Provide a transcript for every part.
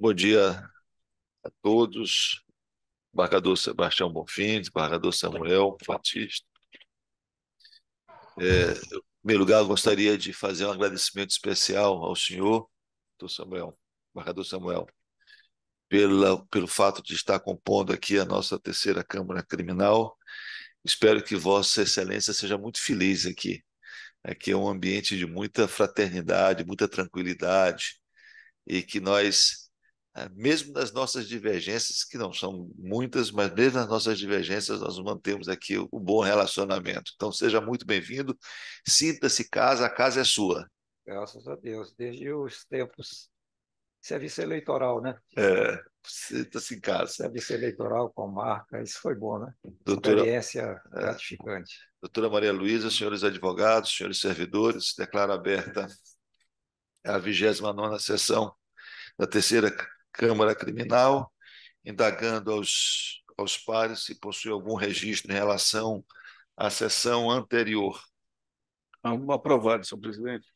Bom dia a todos. Embargador Sebastião Bonfim, desembargador Samuel Batista. Em primeiro lugar, eu gostaria de fazer um agradecimento especial ao senhor, doutor Samuel, embargador Samuel, pelo fato de estar compondo aqui a nossa terceira Câmara Criminal. Espero que Vossa Excelência seja muito feliz aqui. Aqui é um ambiente de muita fraternidade, muita tranquilidade, e que nós, mesmo nas nossas divergências, que não são muitas, mas mesmo nas nossas divergências, nós mantemos aqui o bom relacionamento. Então, seja muito bem-vindo, sinta-se casa, a casa é sua. Graças a Deus, desde os tempos de serviço eleitoral, né? Sinta-se em casa. Serviço eleitoral com marca, isso foi bom, né? Doutora, Experiência é, gratificante. doutora Maria Luísa, senhores advogados, senhores servidores, declaro aberta a 29ª sessão da terceira Câmara Criminal, indagando aos pares se possui algum registro em relação à sessão anterior. Aprovado, senhor presidente.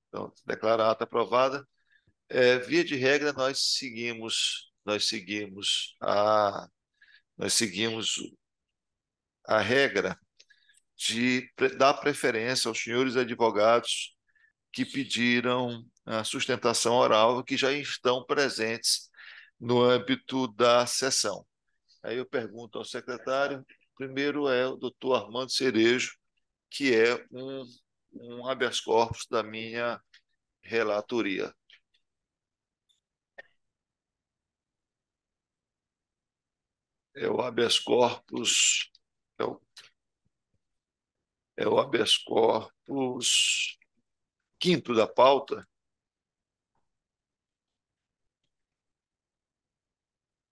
Então, declara a ata aprovada. Via de regra, nós seguimos a regra de dar preferência aos senhores advogados que pediram a sustentação oral, que já estão presentes no âmbito da sessão. Aí eu pergunto ao secretário, primeiro é o doutor Armando Cerejo, que é um habeas corpus da minha relatoria. É o habeas corpus, é o, é o habeas corpus quinto da pauta,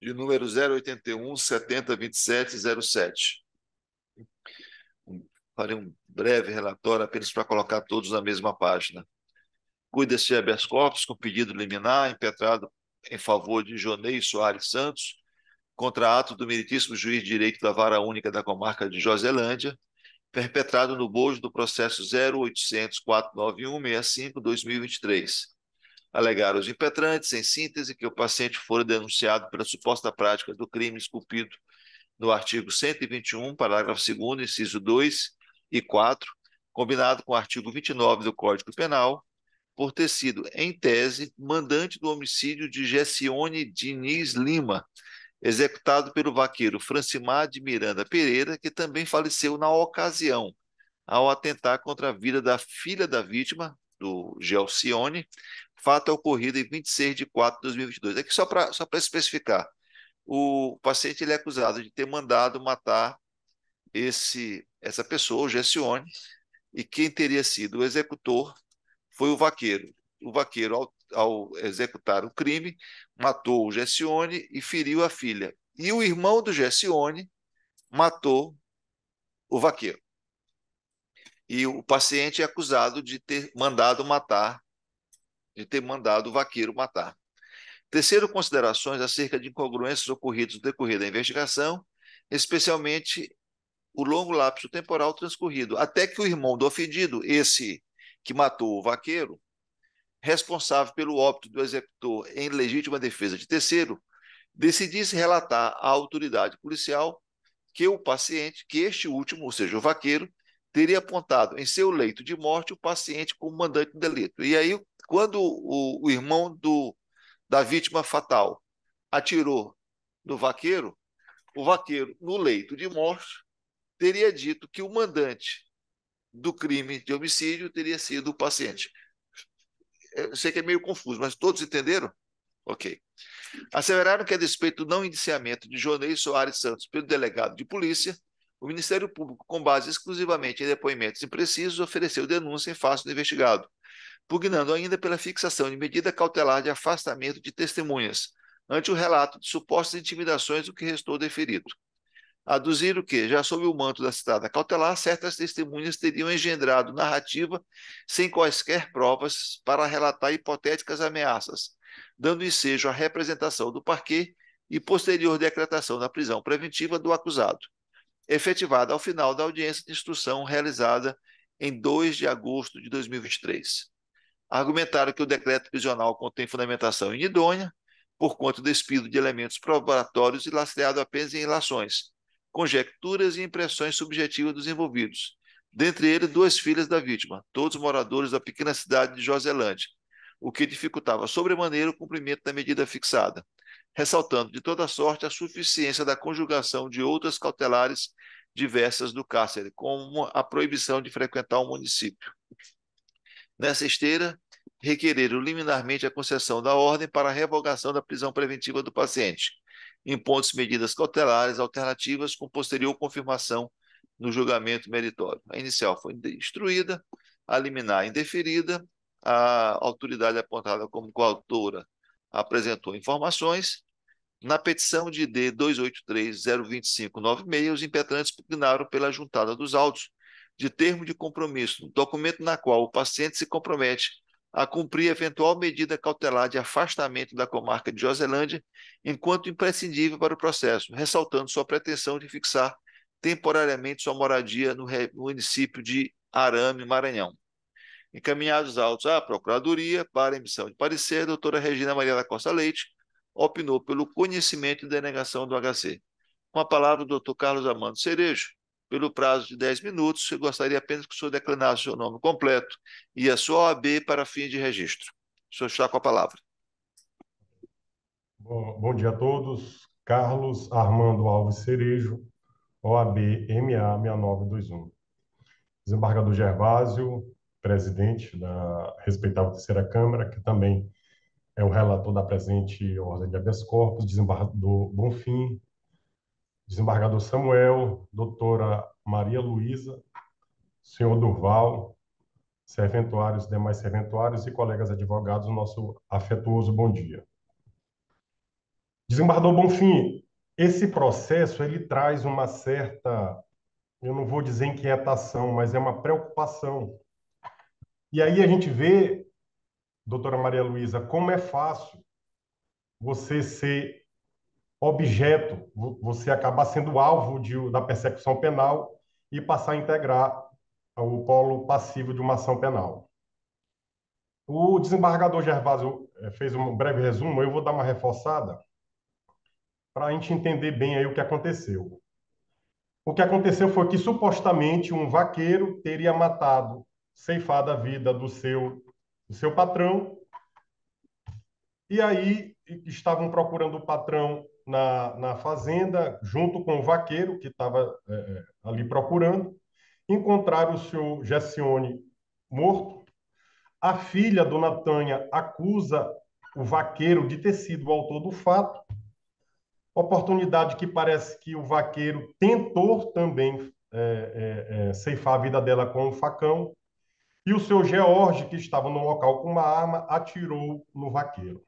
de número 081-7027-07. Farei um breve relatório apenas para colocar todos na mesma página. Cuida-se de habeas corpus com pedido liminar impetrado em favor de Jonei Soares Santos, contra ato do meritíssimo juiz de direito da Vara Única da Comarca de Joselândia, perpetrado no bojo do processo 0800-491-65-2023. Alegaram os impetrantes, em síntese, que o paciente fora denunciado pela suposta prática do crime esculpido no artigo 121, parágrafo 2º, inciso 2 e 4, combinado com o artigo 29 do Código Penal, por ter sido, em tese, mandante do homicídio de Gessione Diniz Lima, executado pelo vaqueiro Francimar de Miranda Pereira, que também faleceu na ocasião, ao atentar contra a vida da filha da vítima, do Gelcione, fato ocorrido em 26 de 4 de 2022. Aqui só para especificar, o paciente ele é acusado de ter mandado matar essa pessoa, o Gelcione, e quem teria sido o executor foi o vaqueiro. O vaqueiro, ao executar o crime, matou o Gelcione e feriu a filha. E o irmão do Gelcione matou o vaqueiro. E o paciente é acusado de ter mandado matar, de ter mandado o vaqueiro matar. Terceiro, considerações acerca de incongruências ocorridas no decorrer da investigação, especialmente o longo lapso temporal transcorrido, até que o irmão do ofendido, esse que matou o vaqueiro, responsável pelo óbito do executor em legítima defesa de terceiro, decidisse relatar à autoridade policial que o paciente, que este último, ou seja, o vaqueiro, teria apontado em seu leito de morte o paciente como mandante do delito. E aí, quando o irmão da vítima fatal atirou no vaqueiro, o vaqueiro, no leito de morte, teria dito que o mandante do crime de homicídio teria sido o paciente. Eu sei que é meio confuso, mas todos entenderam? Ok. Asseveraram que, a despeito do não indiciamento de Jonei Soares Santos pelo delegado de polícia, o Ministério Público, com base exclusivamente em depoimentos imprecisos, ofereceu denúncia em face do investigado, pugnando ainda pela fixação de medida cautelar de afastamento de testemunhas, ante o relato de supostas intimidações do que restou deferido. Aduziram que, já sob o manto da citada cautelar, certas testemunhas teriam engendrado narrativa sem quaisquer provas para relatar hipotéticas ameaças, dando ensejo à representação do parquê e posterior decretação da prisão preventiva do acusado, efetivada ao final da audiência de instrução realizada em 2 de agosto de 2023. Argumentaram que o decreto prisional contém fundamentação inidônea, por conta do despido de elementos probatórios e lastreado apenas em ilações, conjecturas e impressões subjetivas dos envolvidos, dentre eles 2 filhas da vítima, todos moradores da pequena cidade de Joselândia, o que dificultava sobremaneira o cumprimento da medida fixada, ressaltando de toda sorte a suficiência da conjugação de outras cautelares diversas do cárcere, como a proibição de frequentar o município. Nessa esteira, requereram liminarmente a concessão da ordem para a revogação da prisão preventiva do paciente, impondo-se medidas cautelares alternativas com posterior confirmação no julgamento meritório. A inicial foi instruída, a liminar indeferida, a autoridade apontada como coautora apresentou informações. Na petição de D 283-02596, os impetrantes pugnaram pela juntada dos autos de termo de compromisso, documento na qual o paciente se compromete a cumprir eventual medida cautelar de afastamento da comarca de Joselândia, enquanto imprescindível para o processo, ressaltando sua pretensão de fixar temporariamente sua moradia no município de Arame, Maranhão. Encaminhados os autos à Procuradoria para emissão de parecer, a doutora Regina Maria da Costa Leite opinou pelo conhecimento e denegação do HC. Com a palavra, o doutor Carlos Armando Cerejo. Pelo prazo de 10 minutos, eu gostaria apenas que o senhor declinasse o seu nome completo e a sua OAB para fim de registro. O senhor está com a palavra. Bom dia a todos. Carlos Armando Alves Cerejo, OAB MA 6921. Desembargador Gervásio, presidente da respeitável terceira Câmara, que também é o relator da presente ordem de habeas corpus, desembargador Bonfim, desembargador Samuel, doutora Maria Luísa, senhor Durval, serventuários, demais serventuários e colegas advogados, nosso afetuoso bom dia. Desembargador Bonfim, esse processo ele traz uma certa, eu não vou dizer inquietação, mas é uma preocupação. E aí a gente vê, doutora Maria Luísa, como é fácil você ser objeto, você acabar sendo alvo da persecução penal e passar a integrar o polo passivo de uma ação penal. O desembargador Gervásio fez um breve resumo, eu vou dar uma reforçada para a gente entender bem aí o que aconteceu. O que aconteceu foi que, supostamente, um vaqueiro teria matado, ceifado a vida do seu patrão, e aí estavam procurando o patrão na fazenda, junto com o vaqueiro, que estava ali procurando, encontraram o senhor Gessione morto. A filha, dona Tânia, acusa o vaqueiro de ter sido o autor do fato, oportunidade que parece que o vaqueiro tentou também ceifar a vida dela com um facão, e o seu George, que estava no local com uma arma, atirou no vaqueiro.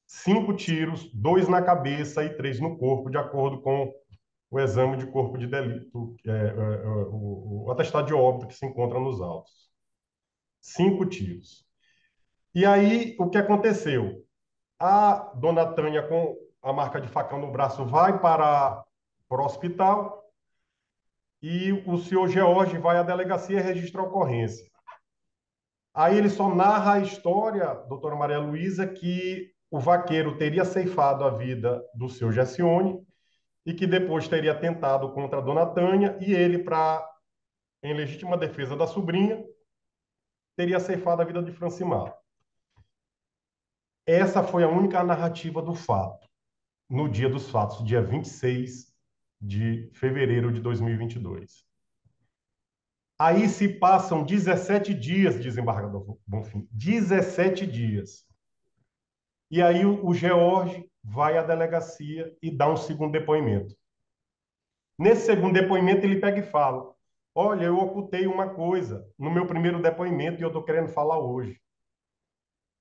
5 tiros, 2 na cabeça e 3 no corpo, de acordo com o exame de corpo de delito, o atestado de óbito que se encontra nos autos. 5 tiros. E aí, o que aconteceu? A dona Tânia, com a marca de facão no braço, vai para o hospital e o senhor George vai à delegacia e registra a ocorrência. Aí ele só narra a história, doutora Maria Luísa, que o vaqueiro teria ceifado a vida do seu Gessione e que depois teria tentado contra a dona Tânia e ele, em legítima defesa da sobrinha, teria ceifado a vida de Francimar. Essa foi a única narrativa do fato, no dia dos fatos, dia 26 de fevereiro de 2022. Aí se passam 17 dias, desembargador Bonfim, 17 dias. E aí o George vai à delegacia e dá um segundo depoimento. Nesse segundo depoimento, ele pega e fala: olha, eu ocultei uma coisa no meu primeiro depoimento e eu estou querendo falar hoje.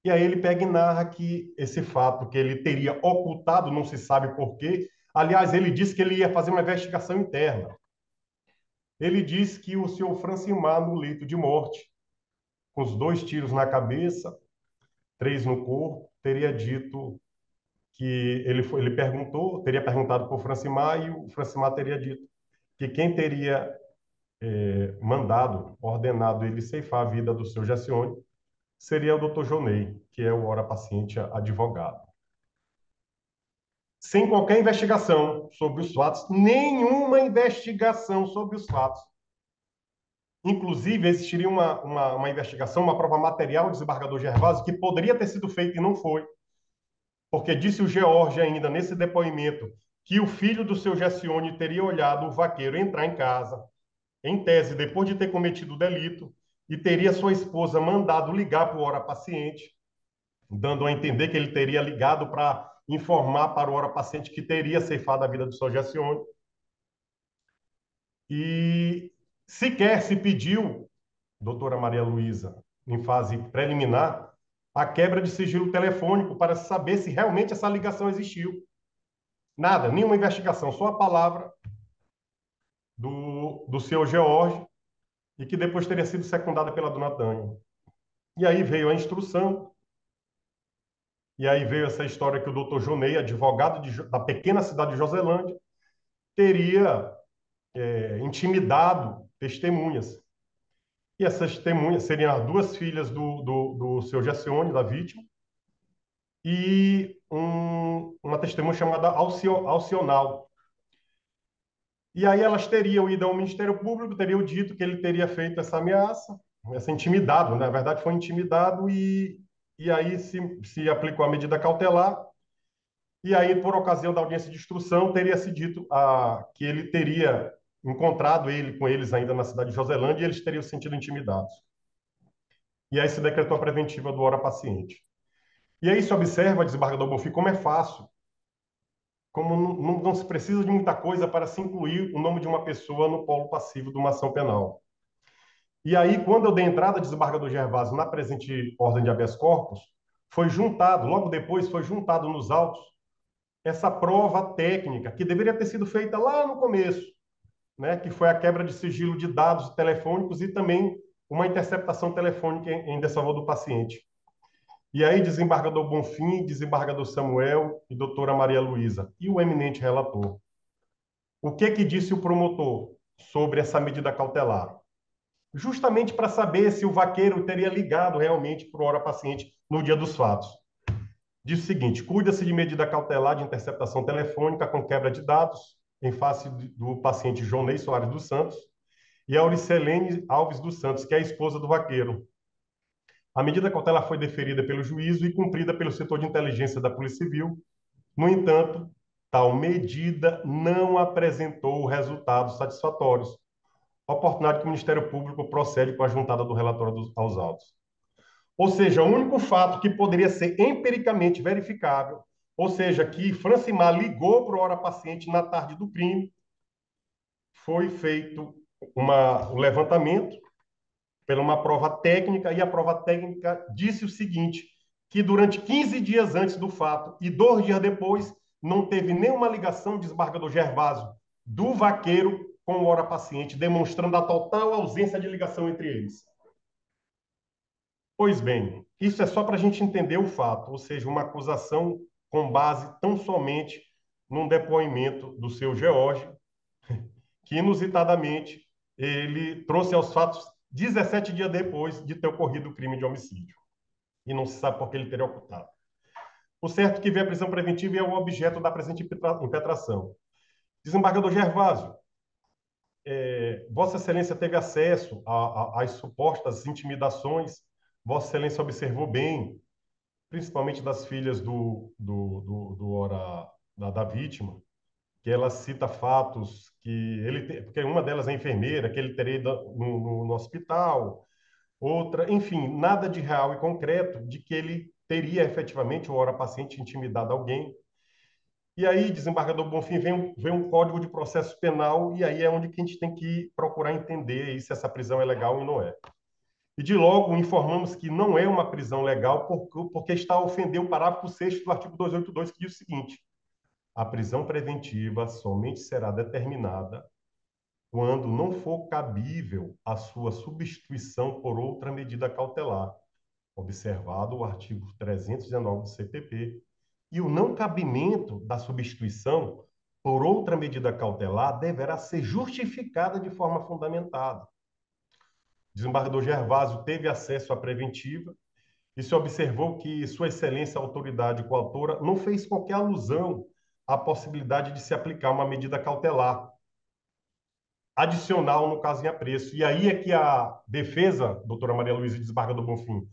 E aí ele pega e narra que esse fato que ele teria ocultado, não se sabe por quê. Aliás, ele disse que ele ia fazer uma investigação interna. Ele disse que o senhor Francimar, no leito de morte, com os 2 tiros na cabeça, 3 no corpo, teria dito que ele teria perguntado por Francimar e o Francimar teria dito que quem teria ordenado ele ceifar a vida do seu Gessione seria o doutor Jonei, que é o ora-paciente advogado. Sem qualquer investigação sobre os fatos, nenhuma investigação sobre os fatos. Inclusive, existiria uma investigação, uma prova material do desembargador Gervásio que poderia ter sido feita e não foi, porque disse o George ainda nesse depoimento que o filho do seu Gessione teria olhado o vaqueiro entrar em casa, em tese, depois de ter cometido o delito, e teria sua esposa mandado ligar para o ora-paciente, dando a entender que ele teria ligado para informar para o ora-paciente que teria ceifado a vida do seu Gessione. E sequer se pediu, doutora Maria Luísa, em fase preliminar, a quebra de sigilo telefônico para saber se realmente essa ligação existiu. Nada, nenhuma investigação, só a palavra do senhor George, e que depois teria sido secundada pela dona Tânia. E aí veio a instrução, e aí veio essa história que o doutor Jonei, advogado da pequena cidade de Joselândia, teria intimidado testemunhas. E essas testemunhas seriam as duas filhas do seu Gessione, da vítima, e uma testemunha chamada Alcional. E aí elas teriam ido ao Ministério Público, teriam dito que ele teria feito essa ameaça, essa intimidado, né? Na verdade foi intimidado, e aí se aplicou a medida cautelar, e aí, por ocasião da audiência de instrução, teria se dito que ele teria encontrado ele com eles ainda na cidade de Joselândia e eles teriam se sentido intimidados. E aí se decretou a preventiva do ora-paciente. E aí se observa, desembargador Bonfim, como é fácil, como não se precisa de muita coisa para se incluir o nome de uma pessoa no polo passivo de uma ação penal. E aí, quando eu dei entrada, desembargador Gervásio, na presente ordem de habeas corpus, foi juntado, logo depois foi juntado nos autos, essa prova técnica, que deveria ter sido feita lá no começo, né, que foi a quebra de sigilo de dados telefônicos e também uma interceptação telefônica em desfavor do paciente. E aí, desembargador Bonfim, desembargador Samuel e doutora Maria Luísa, e o eminente relator. O que disse o promotor sobre essa medida cautelar? Justamente para saber se o vaqueiro teria ligado realmente para o ora-paciente no dia dos fatos. Diz o seguinte: cuida-se de medida cautelar de interceptação telefônica com quebra de dados em face do paciente Jonei Soares dos Santos e Auricelene Alves dos Santos, que é a esposa do vaqueiro. A medida cautelar foi deferida pelo juízo e cumprida pelo setor de inteligência da Polícia Civil. No entanto, tal medida não apresentou resultados satisfatórios, oportunidade que o Ministério Público procede com a juntada do relatório aos autos. Ou seja, o único fato que poderia ser empiricamente verificável, ou seja, que Francimar ligou para o ora-paciente na tarde do crime, foi feito um levantamento pela uma prova técnica, e a prova técnica disse o seguinte, que durante 15 dias antes do fato e 2 dias depois, não teve nenhuma ligação, desembargador Gervásio, do vaqueiro com o ora-paciente, demonstrando a total ausência de ligação entre eles. Pois bem, isso é só para a gente entender o fato, ou seja, uma acusação com base tão somente num depoimento do seu George, que inusitadamente ele trouxe aos fatos 17 dias depois de ter ocorrido o crime de homicídio. E não se sabe por que ele teria ocultado. O certo é que veio a prisão preventiva e é o objeto da presente impetração. Desembargador Gervásio, Vossa Excelência teve acesso às supostas intimidações. Vossa Excelência observou bem, principalmente das filhas da vítima, que ela cita fatos que porque uma delas é enfermeira, que ele teria ido no hospital, outra, enfim, nada de real e concreto de que ele teria efetivamente, ou ora-paciente, intimidado alguém. E aí, desembargador Bonfim, vem um código de processo penal, e aí é onde que a gente tem que procurar entender aí se essa prisão é legal ou não é. E de logo informamos que não é uma prisão legal porque está a ofender o parágrafo 6º do artigo 282, que diz o seguinte: a prisão preventiva somente será determinada quando não for cabível a sua substituição por outra medida cautelar, observado o artigo 319 do CPP, e o não cabimento da substituição por outra medida cautelar deverá ser justificada de forma fundamentada. O desembargador Gervásio teve acesso à preventiva e se observou que Sua Excelência, a autoridade coautora, não fez qualquer alusão à possibilidade de se aplicar uma medida cautelar adicional no caso em apreço. E aí é que a defesa, doutora Maria Luísa Desembargador Bonfim,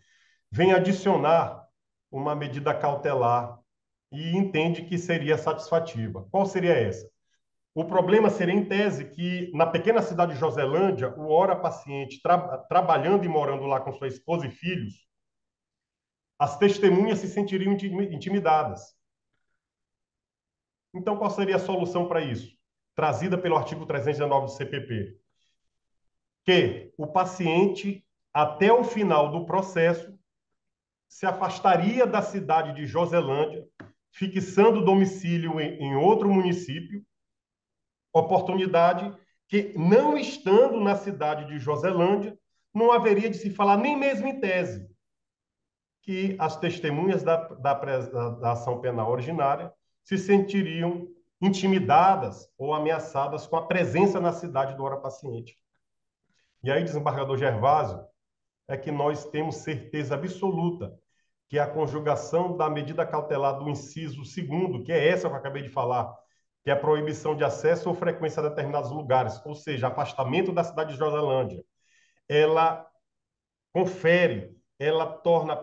vem adicionar uma medida cautelar e entende que seria satisfativa. Qual seria essa? O problema seria, em tese, que na pequena cidade de Joselândia, o ora paciente trabalhando e morando lá com sua esposa e filhos, as testemunhas se sentiriam intimidadas. Então, qual seria a solução para isso? Trazida pelo artigo 319 do CPP. Que o paciente, até o final do processo, se afastaria da cidade de Joselândia, fixando o domicílio em outro município, oportunidade que, não estando na cidade de Joselândia, não haveria de se falar, nem mesmo em tese, que as testemunhas da ação penal originária se sentiriam intimidadas ou ameaçadas com a presença na cidade do ora paciente. E aí, desembargador Gervásio, é que nós temos certeza absoluta que a conjugação da medida cautelar do inciso 2º, que é essa que eu acabei de falar, que é a proibição de acesso ou frequência a determinados lugares, ou seja, afastamento da cidade de Joselândia, ela confere, ela torna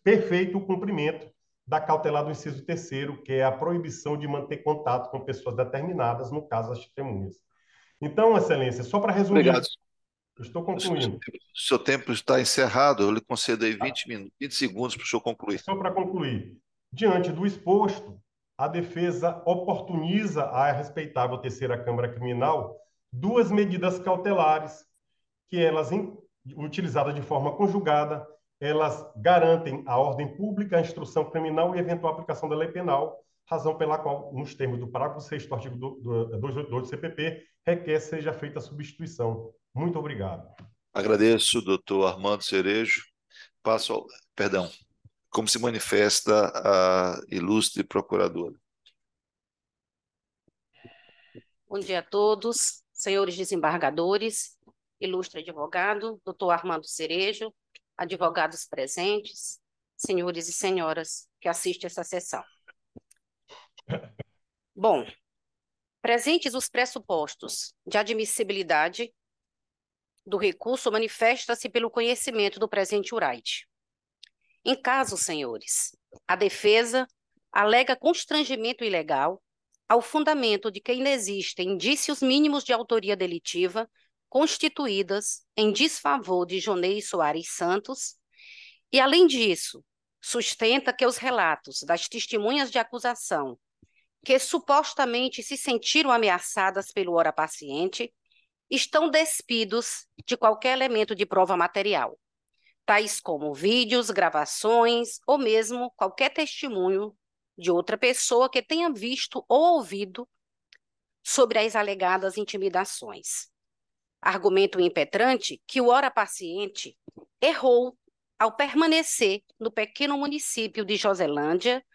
perfeito o cumprimento da cautelar do inciso 3º, que é a proibição de manter contato com pessoas determinadas, no caso, as testemunhas. Então, Excelência, só para resumir, Obrigado. eu estou concluindo. O seu tempo está encerrado, eu lhe concedo aí 20 minutos, 20 segundos para o senhor concluir. Só para concluir, diante do exposto, a defesa oportuniza à respeitável terceira Câmara Criminal duas medidas cautelares que elas, utilizadas de forma conjugada, elas garantem a ordem pública, a instrução criminal e eventual aplicação da lei penal, razão pela qual, nos termos do parágrafo 6º do artigo 282 do CPP, requer seja feita a substituição. Muito obrigado. Agradeço, doutor Armando Cerejo. Passo ao... Perdão. Como se manifesta a ilustre procuradora? Bom dia a todos, senhores desembargadores, ilustre advogado, doutor Armando Cerejo, advogados presentes, senhores e senhoras que assistem essa sessão. Bom, presentes os pressupostos de admissibilidade do recurso, manifesta-se pelo conhecimento do presente uraite. Em caso, senhores, a defesa alega constrangimento ilegal ao fundamento de que ainda existem indícios mínimos de autoria delitiva constituídas em desfavor de Jonei Soares Santos e, além disso, sustenta que os relatos das testemunhas de acusação que supostamente se sentiram ameaçadas pelo ora paciente estão despidos de qualquer elemento de prova material, tais como vídeos, gravações ou mesmo qualquer testemunho de outra pessoa que tenha visto ou ouvido sobre as alegadas intimidações. Argumento impetrante que o ora paciente errou ao permanecer no pequeno município de Joselândia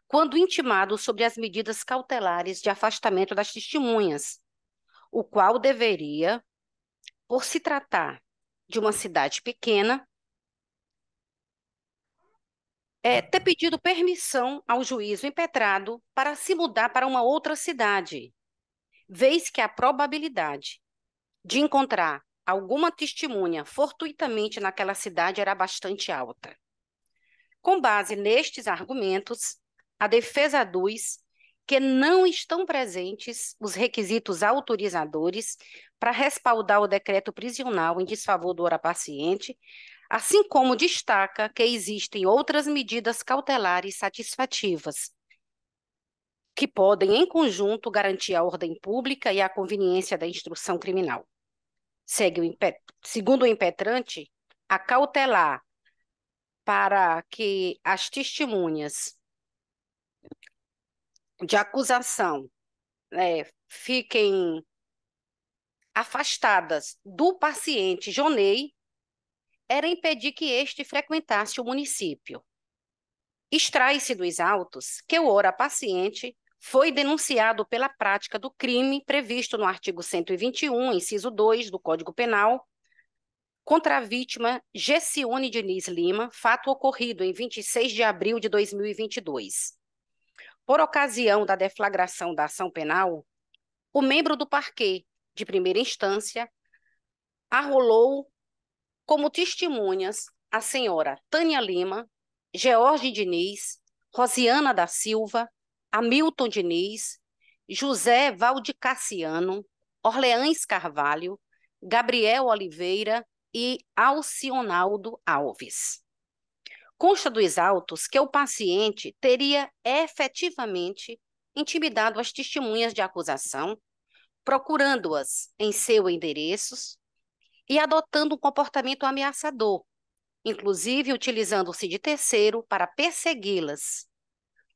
quando intimado sobre as medidas cautelares de afastamento das testemunhas, o qual deveria, por se tratar de uma cidade pequena, ter pedido permissão ao juízo impetrado para se mudar para uma outra cidade, vez que a probabilidade de encontrar alguma testemunha fortuitamente naquela cidade era bastante alta. Com base nestes argumentos, a defesa aduz que não estão presentes os requisitos autorizadores para respaldar o decreto prisional em desfavor do ora paciente, assim como destaca que existem outras medidas cautelares satisfativas, que podem, em conjunto, garantir a ordem pública e a conveniência da instrução criminal. Segundo o impetrante, a cautelar para que as testemunhas de acusação fiquem afastadas do paciente Jonei era impedir que este frequentasse o município. Extrai-se dos autos que o ora paciente foi denunciado pela prática do crime previsto no artigo 121, inciso 2 do Código Penal, contra a vítima Gessione Diniz Lima, fato ocorrido em 26 de abril de 2022. Por ocasião da deflagração da ação penal, o membro do parquê de primeira instância arrolou como testemunhas a senhora Tânia Lima, George Diniz, Rosiana da Silva, Hamilton Diniz, José Valdicassiano, Orleães Carvalho, Gabriel Oliveira e Alcionaldo Alves. Consta dos autos que o paciente teria efetivamente intimidado as testemunhas de acusação, procurando-as em seu endereço e adotando um comportamento ameaçador, inclusive utilizando-se de terceiro para persegui-las,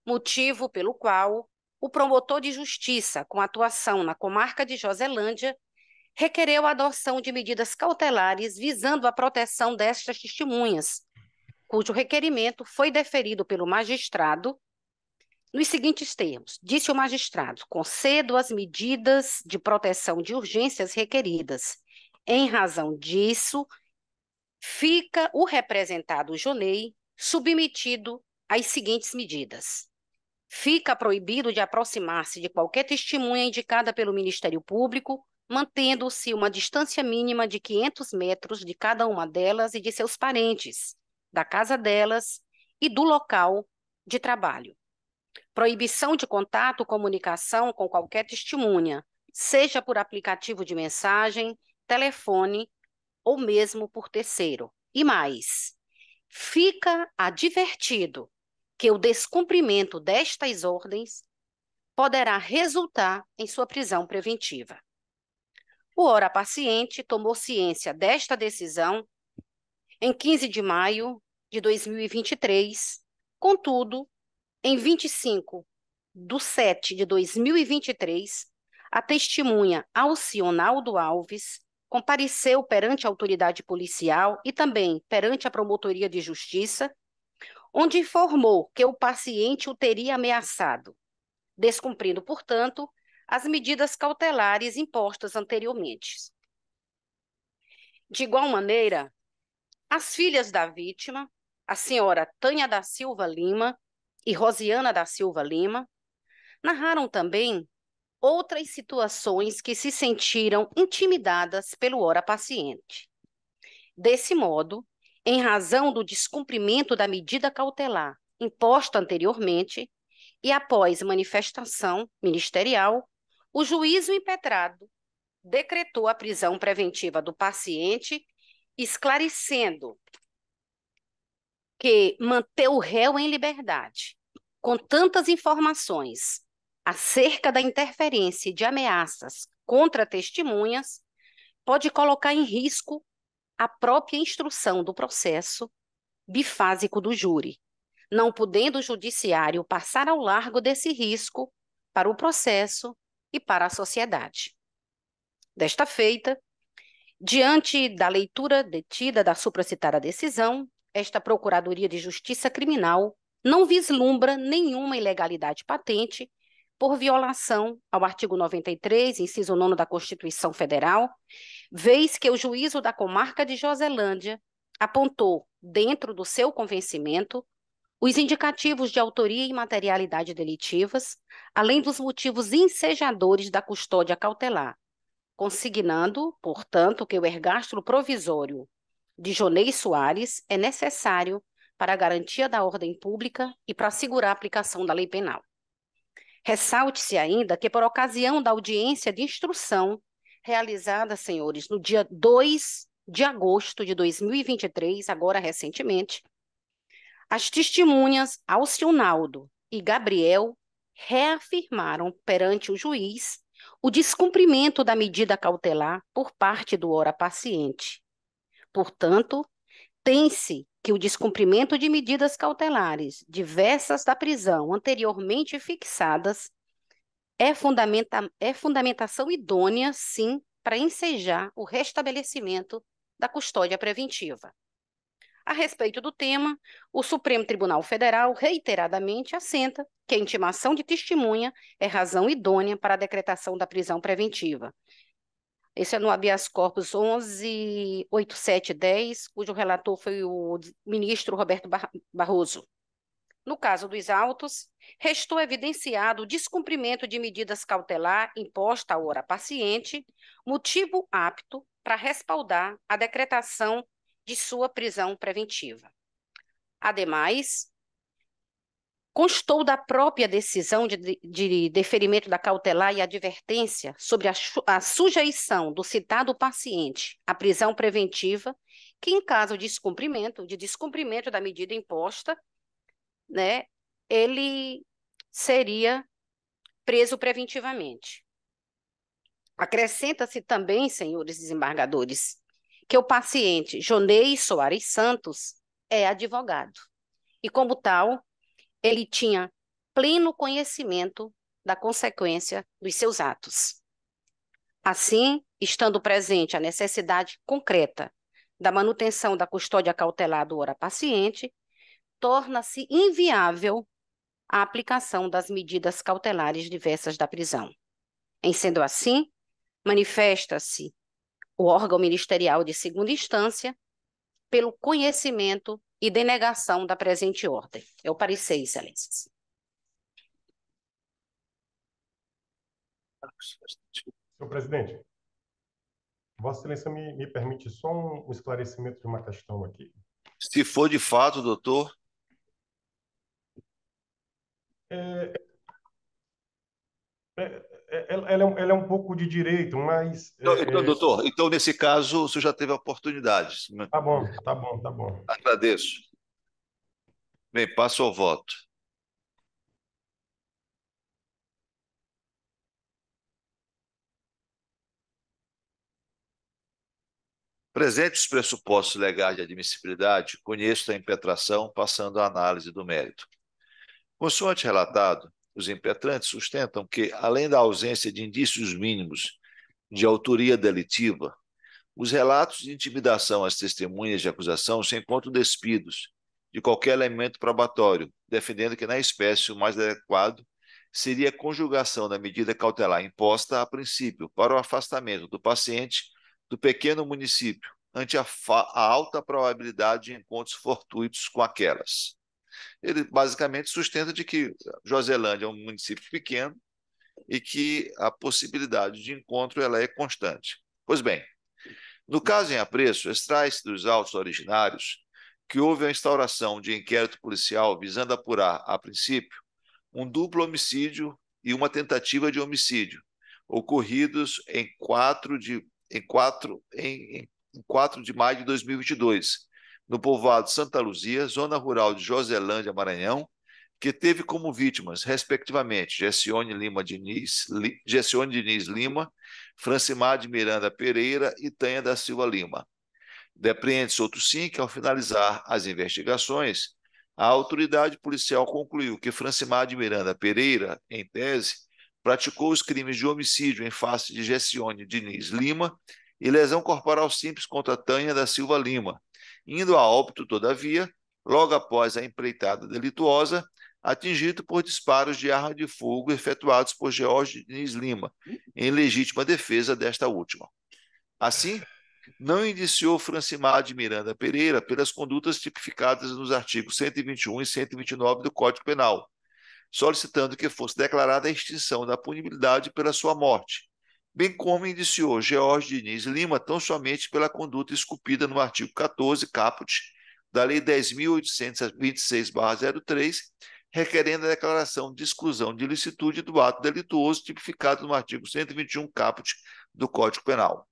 motivo pelo qual o promotor de justiça, com atuação na comarca de Joselândia, requereu a adoção de medidas cautelares visando a proteção destas testemunhas, cujo requerimento foi deferido pelo magistrado nos seguintes termos. Disse o magistrado: concedo as medidas de proteção de urgências requeridas. Em razão disso, fica o representado Jonei submetido às seguintes medidas. Fica proibido de aproximar-se de qualquer testemunha indicada pelo Ministério Público, mantendo-se uma distância mínima de 500 metros de cada uma delas e de seus parentes, da casa delas e do local de trabalho. Proibição de contato, comunicação com qualquer testemunha, seja por aplicativo de mensagem, telefone ou mesmo por terceiro. E mais, fica advertido que o descumprimento destas ordens poderá resultar em sua prisão preventiva. O ora paciente tomou ciência desta decisão em 15 de maio de 2023, contudo, em 25/7/2023, a testemunha Alcionaldo Alves compareceu perante a autoridade policial e também perante a Promotoria de Justiça, onde informou que o paciente o teria ameaçado, descumprindo, portanto, as medidas cautelares impostas anteriormente. De igual maneira, as filhas da vítima, a senhora Tânia da Silva Lima e Rosiana da Silva Lima, narraram também outras situações que se sentiram intimidadas pelo ora paciente. Desse modo, em razão do descumprimento da medida cautelar imposta anteriormente e após manifestação ministerial, o juízo impetrado decretou a prisão preventiva do paciente, esclarecendo que manter o réu em liberdade, com tantas informações acerca da interferência e de ameaças contra testemunhas, pode colocar em risco a própria instrução do processo bifásico do júri, não podendo o judiciário passar ao largo desse risco para o processo e para a sociedade. Desta feita, diante da leitura detida da supracitada decisão, esta Procuradoria de Justiça Criminal não vislumbra nenhuma ilegalidade patente por violação ao artigo 93, inciso 9 da Constituição Federal, vez que o juízo da comarca de Joselândia apontou, dentro do seu convencimento, os indicativos de autoria e materialidade delitivas, além dos motivos ensejadores da custódia cautelar, consignando, portanto, que o ergástulo provisório de Jonei Soares é necessário para a garantia da ordem pública e para assegurar a aplicação da lei penal. Ressalte-se ainda que, por ocasião da audiência de instrução realizada, senhores, no dia 2 de agosto de 2023, agora recentemente, as testemunhas Alcionaldo e Gabriel reafirmaram perante o juiz o descumprimento da medida cautelar por parte do ora paciente. Portanto, tem-se que o descumprimento de medidas cautelares diversas da prisão anteriormente fixadas é fundamentação idônea, sim, para ensejar o restabelecimento da custódia preventiva. A respeito do tema, o Supremo Tribunal Federal reiteradamente assenta que a intimação de testemunha é razão idônea para a decretação da prisão preventiva. Esse é no habeas corpus 11.8710, cujo relator foi o ministro Roberto Barroso. No caso dos autos, restou evidenciado o descumprimento de medidas cautelar imposta ao ora paciente, motivo apto para respaldar a decretação de sua prisão preventiva. Ademais, constou da própria decisão de deferimento da cautelar e advertência sobre a sujeição do citado paciente à prisão preventiva, que em caso de descumprimento da medida imposta, né, ele seria preso preventivamente. Acrescenta-se também, senhores desembargadores, que o paciente Jonei Soares Santos é advogado e, como tal, ele tinha pleno conhecimento da consequência dos seus atos. Assim, estando presente a necessidade concreta da manutenção da custódia cautelar do ora paciente, torna-se inviável a aplicação das medidas cautelares diversas da prisão. Em sendo assim, manifesta-se o órgão ministerial de segunda instância pelo conhecimento e denegação da presente ordem. É o parecer, excelências. Senhor presidente, Vossa Excelência me permite só um esclarecimento de uma questão aqui. Se for de fato, doutor. Ela é um pouco de direito, mas... Então, doutor, então, nesse caso, o senhor já teve a oportunidade. Tá bom, tá bom, tá bom. Agradeço. Bem, passo ao voto. Presentes os pressupostos legais de admissibilidade, conheço a impetração, passando à análise do mérito. Consoante relatado, os impetrantes sustentam que, além da ausência de indícios mínimos de autoria delitiva, os relatos de intimidação às testemunhas de acusação se encontram despidos de qualquer elemento probatório, defendendo que, na espécie, o mais adequado seria a conjugação da medida cautelar imposta a princípio para o afastamento do paciente do pequeno município, ante a alta probabilidade de encontros fortuitos com aquelas. Ele basicamente sustenta de que Joselândia é um município pequeno e que a possibilidade de encontro ela é constante. Pois bem, no caso em apreço, extrai-se dos autos originários que houve a instauração de inquérito policial visando apurar, a princípio, um duplo homicídio e uma tentativa de homicídio, ocorridos em 4 de maio de 2022, no povoado Santa Luzia, zona rural de Joselândia, Maranhão, que teve como vítimas, respectivamente, Gessione Diniz Lima, Francimar de Miranda Pereira e Tânia da Silva Lima. Depreende-se outro sim que, ao finalizar as investigações, a autoridade policial concluiu que Francimar de Miranda Pereira, em tese, praticou os crimes de homicídio em face de Gessione Diniz Lima e lesão corporal simples contra Tânia da Silva Lima, indo a óbito, todavia, logo após a empreitada delituosa, atingido por disparos de arma de fogo efetuados por George Diniz Lima, em legítima defesa desta última. Assim, não indiciou Francimar de Miranda Pereira pelas condutas tipificadas nos artigos 121 e 129 do Código Penal, solicitando que fosse declarada a extinção da punibilidade pela sua morte, bem como indiciou George Diniz Lima tão somente pela conduta esculpida no artigo 14, caput, da Lei 10.826/03, requerendo a declaração de exclusão de ilicitude do ato delituoso tipificado no artigo 121, caput, do Código Penal.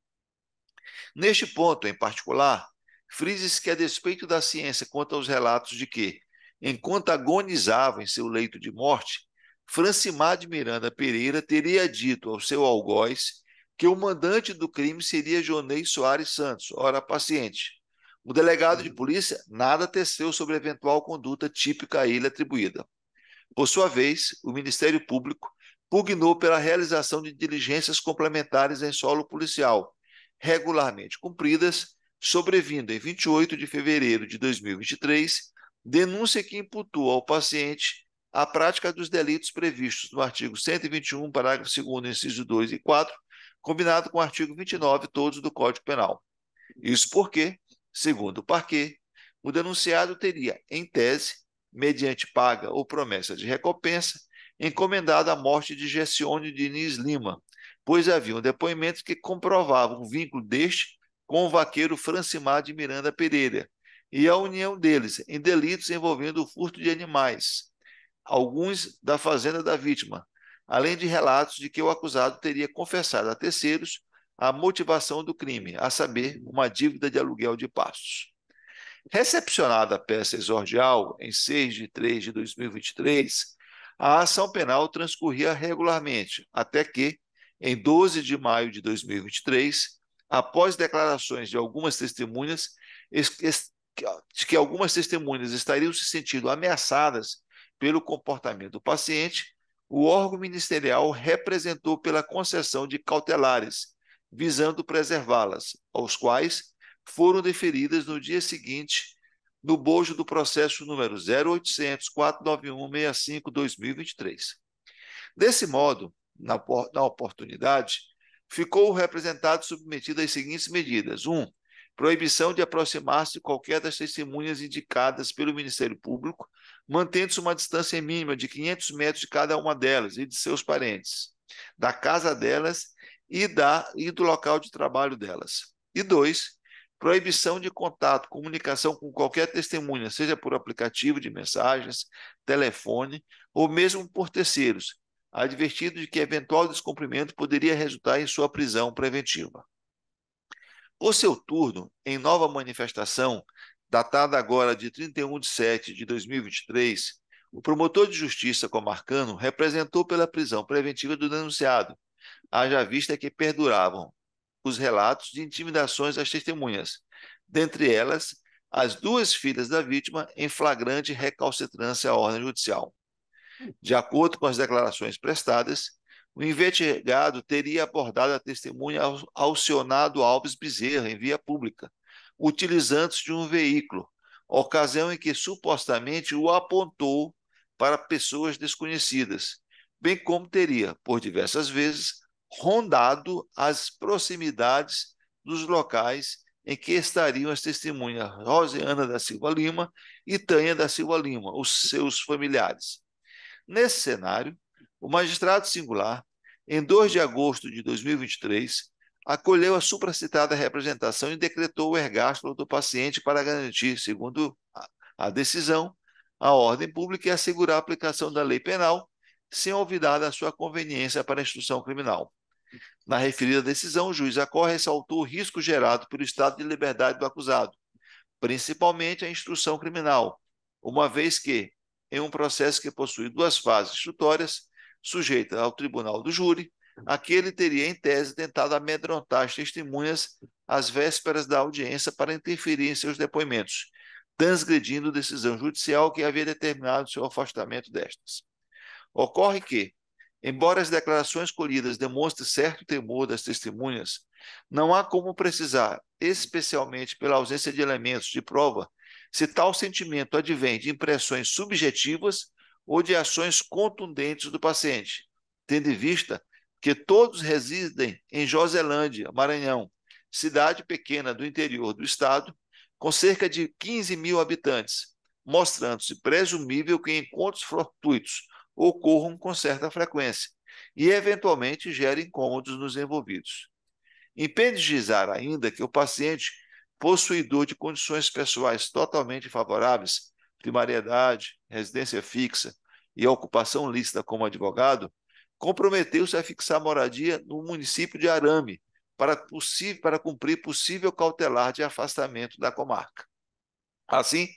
Neste ponto, em particular, frisa-se que, a despeito da ciência quanto aos relatos de que, enquanto agonizava em seu leito de morte, Francimar de Miranda Pereira teria dito ao seu algoz que o mandante do crime seria Jonei Soares Santos, ora paciente. O delegado de polícia nada teceu sobre a eventual conduta típica a ele atribuída. Por sua vez, o Ministério Público pugnou pela realização de diligências complementares em solo policial, regularmente cumpridas, sobrevindo em 28 de fevereiro de 2023, denúncia que imputou ao paciente a prática dos delitos previstos no artigo 121, parágrafo 2º, inciso 2 e 4, combinado com o artigo 29 todos do Código Penal. Isso porque, segundo o parquê, o denunciado teria, em tese, mediante paga ou promessa de recompensa, encomendado a morte de Gessione Diniz Lima, pois haviam depoimentos que comprovavam o vínculo deste com o vaqueiro Francimar de Miranda Pereira e a união deles em delitos envolvendo o furto de animais, alguns da fazenda da vítima, além de relatos de que o acusado teria confessado a terceiros a motivação do crime, a saber, uma dívida de aluguel de pastos. Recepcionada a peça exordial em 6 de 3 de 2023, a ação penal transcorria regularmente, até que, em 12 de maio de 2023, após declarações de algumas testemunhas, de que algumas testemunhas estariam se sentindo ameaçadas pelo comportamento do paciente, o órgão ministerial representou pela concessão de cautelares, visando preservá-las, aos quais foram deferidas no dia seguinte, no bojo do processo número 0800-491-65-2023. Desse modo, na oportunidade, ficou o representado submetido às seguintes medidas. 1. Proibição de aproximar-se de qualquer das testemunhas indicadas pelo Ministério Público, mantendo-se uma distância mínima de 500 metros de cada uma delas e de seus parentes, da casa delas e do local de trabalho delas. E 2. Proibição de contato, comunicação com qualquer testemunha, seja por aplicativo de mensagens, telefone ou mesmo por terceiros, advertido de que eventual descumprimento poderia resultar em sua prisão preventiva. Por seu turno, em nova manifestação, datada agora de 31 de 7 de 2023, o promotor de justiça comarcano representou pela prisão preventiva do denunciado, haja vista que perduravam os relatos de intimidações às testemunhas, dentre elas as duas filhas da vítima em flagrante recalcitrância à ordem judicial. De acordo com as declarações prestadas, o investigado teria abordado a testemunha Alcionado Alves Bezerra em via pública, utilizando-se de um veículo, ocasião em que supostamente o apontou para pessoas desconhecidas, bem como teria, por diversas vezes, rondado as proximidades dos locais em que estariam as testemunhas Rosiana da Silva Lima e Tânia da Silva Lima, os seus familiares. Nesse cenário, o magistrado singular, em 2 de agosto de 2023, acolheu a supracitada representação e decretou o ergástulo do paciente para garantir, segundo a decisão, a ordem pública e assegurar a aplicação da lei penal, sem olvidar a sua conveniência para a instrução criminal. Na referida decisão, o juiz Acor ressaltou o risco gerado pelo estado de liberdade do acusado, principalmente a instrução criminal, uma vez que, em um processo que possui 2 fases instrutórias, sujeita ao tribunal do júri, aquele teria, em tese, tentado amedrontar as testemunhas às vésperas da audiência para interferir em seus depoimentos, transgredindo decisão judicial que havia determinado seu afastamento destas. Ocorre que, embora as declarações colhidas demonstrem certo temor das testemunhas, não há como precisar, especialmente pela ausência de elementos de prova, se tal sentimento advém de impressões subjetivas ou de ações contundentes do paciente, tendo em vista que todos residem em Joselândia, Maranhão, cidade pequena do interior do estado, com cerca de 15 mil habitantes, mostrando-se presumível que encontros fortuitos ocorram com certa frequência e, eventualmente, gerem incômodos nos envolvidos. Impede gizar ainda que o paciente, possuidor de condições pessoais totalmente favoráveis, primariedade, residência fixa e ocupação lícita como advogado, comprometeu-se a fixar moradia no município de Arame para cumprir possível cautelar de afastamento da comarca. Assim,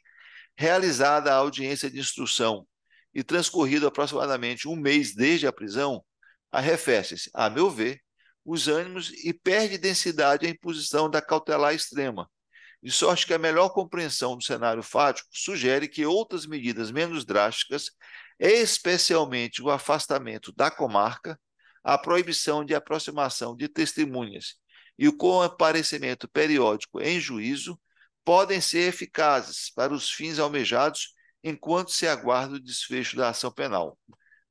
realizada a audiência de instrução e transcorrido aproximadamente 1 mês desde a prisão, arrefece-se, a meu ver, os ânimos e perde densidade a imposição da cautelar extrema, de sorte que a melhor compreensão do cenário fático sugere que outras medidas menos drásticas, especialmente o afastamento da comarca, a proibição de aproximação de testemunhas e o comparecimento periódico em juízo, podem ser eficazes para os fins almejados enquanto se aguarda o desfecho da ação penal.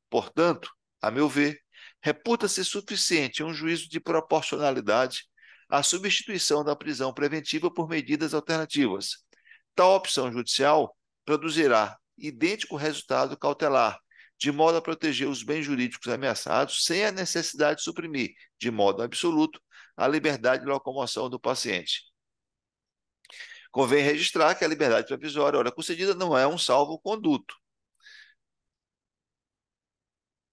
Portanto, a meu ver, reputa-se suficiente um juízo de proporcionalidade a substituição da prisão preventiva por medidas alternativas. Tal opção judicial produzirá idêntico resultado cautelar, de modo a proteger os bens jurídicos ameaçados sem a necessidade de suprimir, de modo absoluto, a liberdade de locomoção do paciente. Convém registrar que a liberdade provisória, ora concedida, não é um salvo-conduto,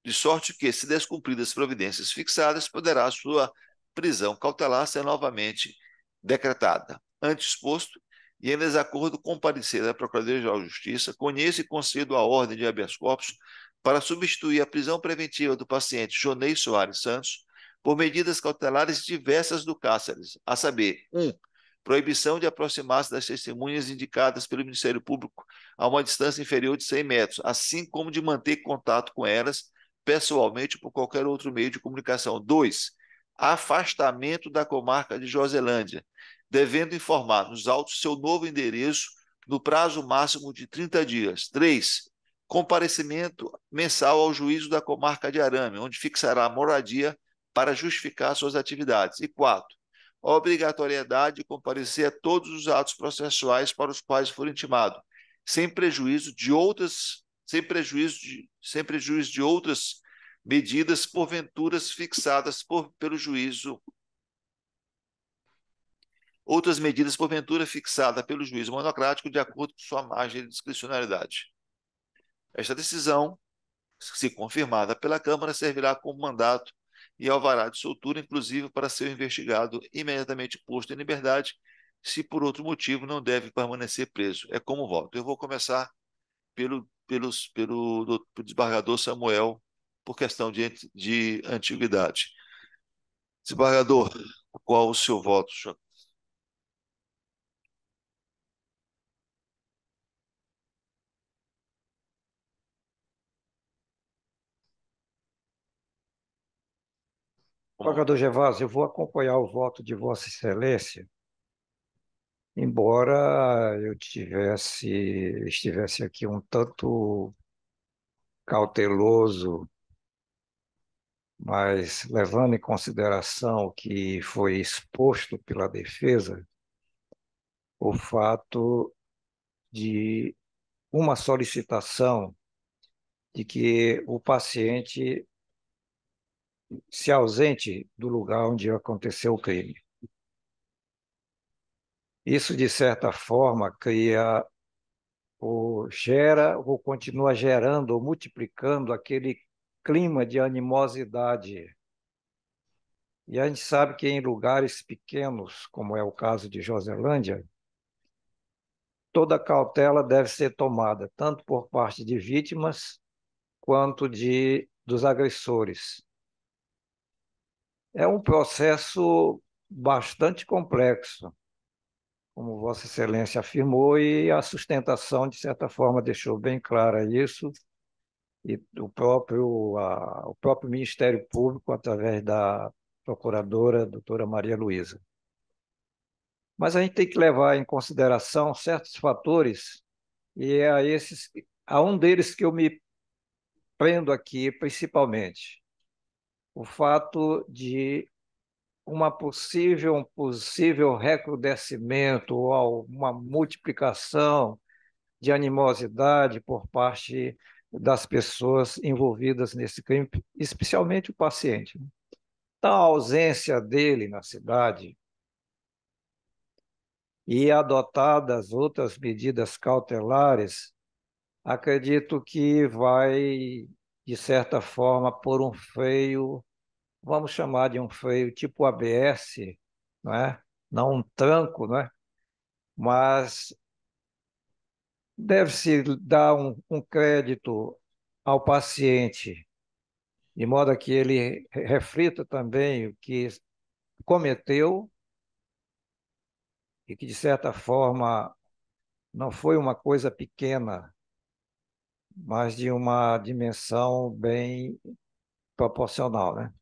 de sorte que, se descumpridas as providências fixadas, poderá a sua prisão cautelar ser novamente decretada. Ante exposto, e em desacordo com o parecer da Procuradoria-Geral de Justiça, conheço e concedo a ordem de habeas corpus para substituir a prisão preventiva do paciente Jonei Soares Santos por medidas cautelares diversas do Cáceres, a saber, 1. Proibição de aproximar-se das testemunhas indicadas pelo Ministério Público a uma distância inferior de 100 metros, assim como de manter contato com elas pessoalmente ou por qualquer outro meio de comunicação. 2. Afastamento da comarca de Joselândia, devendo informar nos autos seu novo endereço no prazo máximo de 30 dias. 3. Comparecimento mensal ao juízo da comarca de Arame, onde fixará a moradia para justificar suas atividades. E 4. Obrigatoriedade de comparecer a todos os atos processuais para os quais for intimado, sem prejuízo de outras medidas porventura fixadas pelo juízo monocrático de acordo com sua margem de discricionalidade. Esta decisão, se confirmada pela Câmara, servirá como mandato e alvará de soltura, inclusive para ser investigado imediatamente posto em liberdade, se por outro motivo não deve permanecer preso. É como voto. Eu vou começar pelo desembargador Samuel, por questão de antiguidade. Desembargador, qual o seu voto, senhor? Desembargador Gervásio, eu vou acompanhar o voto de Vossa Excelência, embora eu estivesse aqui um tanto cauteloso, mas levando em consideração o que foi exposto pela defesa, o fato de uma solicitação de que o paciente se ausente do lugar onde aconteceu o crime. Isso, de certa forma, gera ou continua gerando ou multiplicando aquele clima de animosidade. E a gente sabe que em lugares pequenos, como é o caso de Joselândia, toda cautela deve ser tomada, tanto por parte de vítimas quanto dos agressores. É um processo bastante complexo, como Vossa Excelência afirmou, e a sustentação, de certa forma, deixou bem clara isso, e o próprio Ministério Público, através da procuradora, doutora Maria Luísa. Mas a gente tem que levar em consideração certos fatores, e é a um deles que eu me prendo aqui, principalmente. O fato de um possível recrudescimento ou uma multiplicação de animosidade por parte das pessoas envolvidas nesse crime, especialmente o paciente. Então, a ausência dele na cidade e adotadas outras medidas cautelares, acredito que vai, de certa forma, pôr um freio, vamos chamar de um freio tipo ABS, não é? Não um tranco, não é? Mas deve-se dar um crédito ao paciente, de modo a que ele reflita também o que cometeu e que, de certa forma, não foi uma coisa pequena, mas de uma dimensão bem proporcional, né?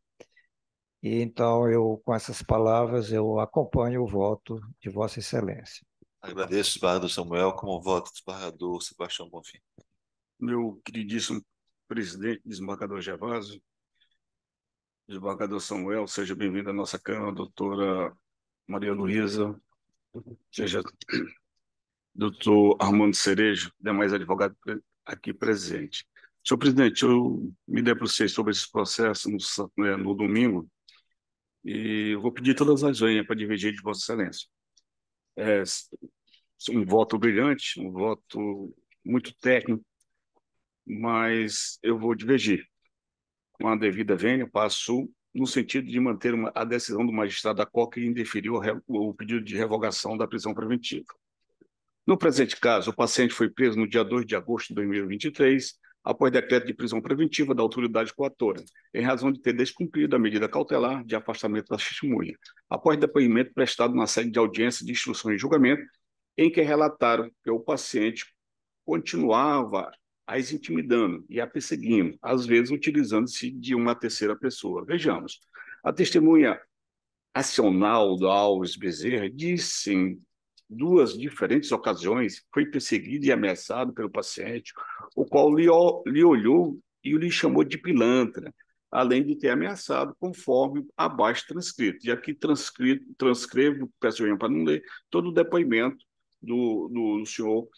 E então, com essas palavras, eu acompanho o voto de Vossa Excelência. Agradeço, desembargador Samuel, como voto do desembargador Sebastião Bonfim. Meu queridíssimo presidente, desembargador Gervásio, Desembargador Samuel, seja bem-vindo à nossa Câmara, doutora Maria Luísa, seja doutor Armando Cerejo, demais advogados aqui presentes. Senhor presidente, eu me debrucei sobre esse processo no domingo e eu vou pedir todas as venhas para dividir de Vossa Excelência. É um voto brilhante, um voto muito técnico, mas eu vou divergir. Com a devida vênia, passo no sentido de manter a decisão do magistrado da COC que indeferiu o pedido de revogação da prisão preventiva. No presente caso, o paciente foi preso no dia 2 de agosto de 2023, após decreto de prisão preventiva da autoridade coatora, em razão de ter descumprido a medida cautelar de afastamento da testemunha, após depoimento prestado na sede de audiência de instrução e julgamento, em que relataram que o paciente continuava as intimidando e a perseguindo, às vezes utilizando-se de uma terceira pessoa. Vejamos, a testemunha Acionaldo Alves Bezerra disse em duas diferentes ocasiões foi perseguido e ameaçado pelo paciente, o qual lhe olhou e lhe chamou de pilantra, além de ter ameaçado, conforme abaixo transcrito. E aqui transcrevo, peço para não ler, todo o depoimento do senhor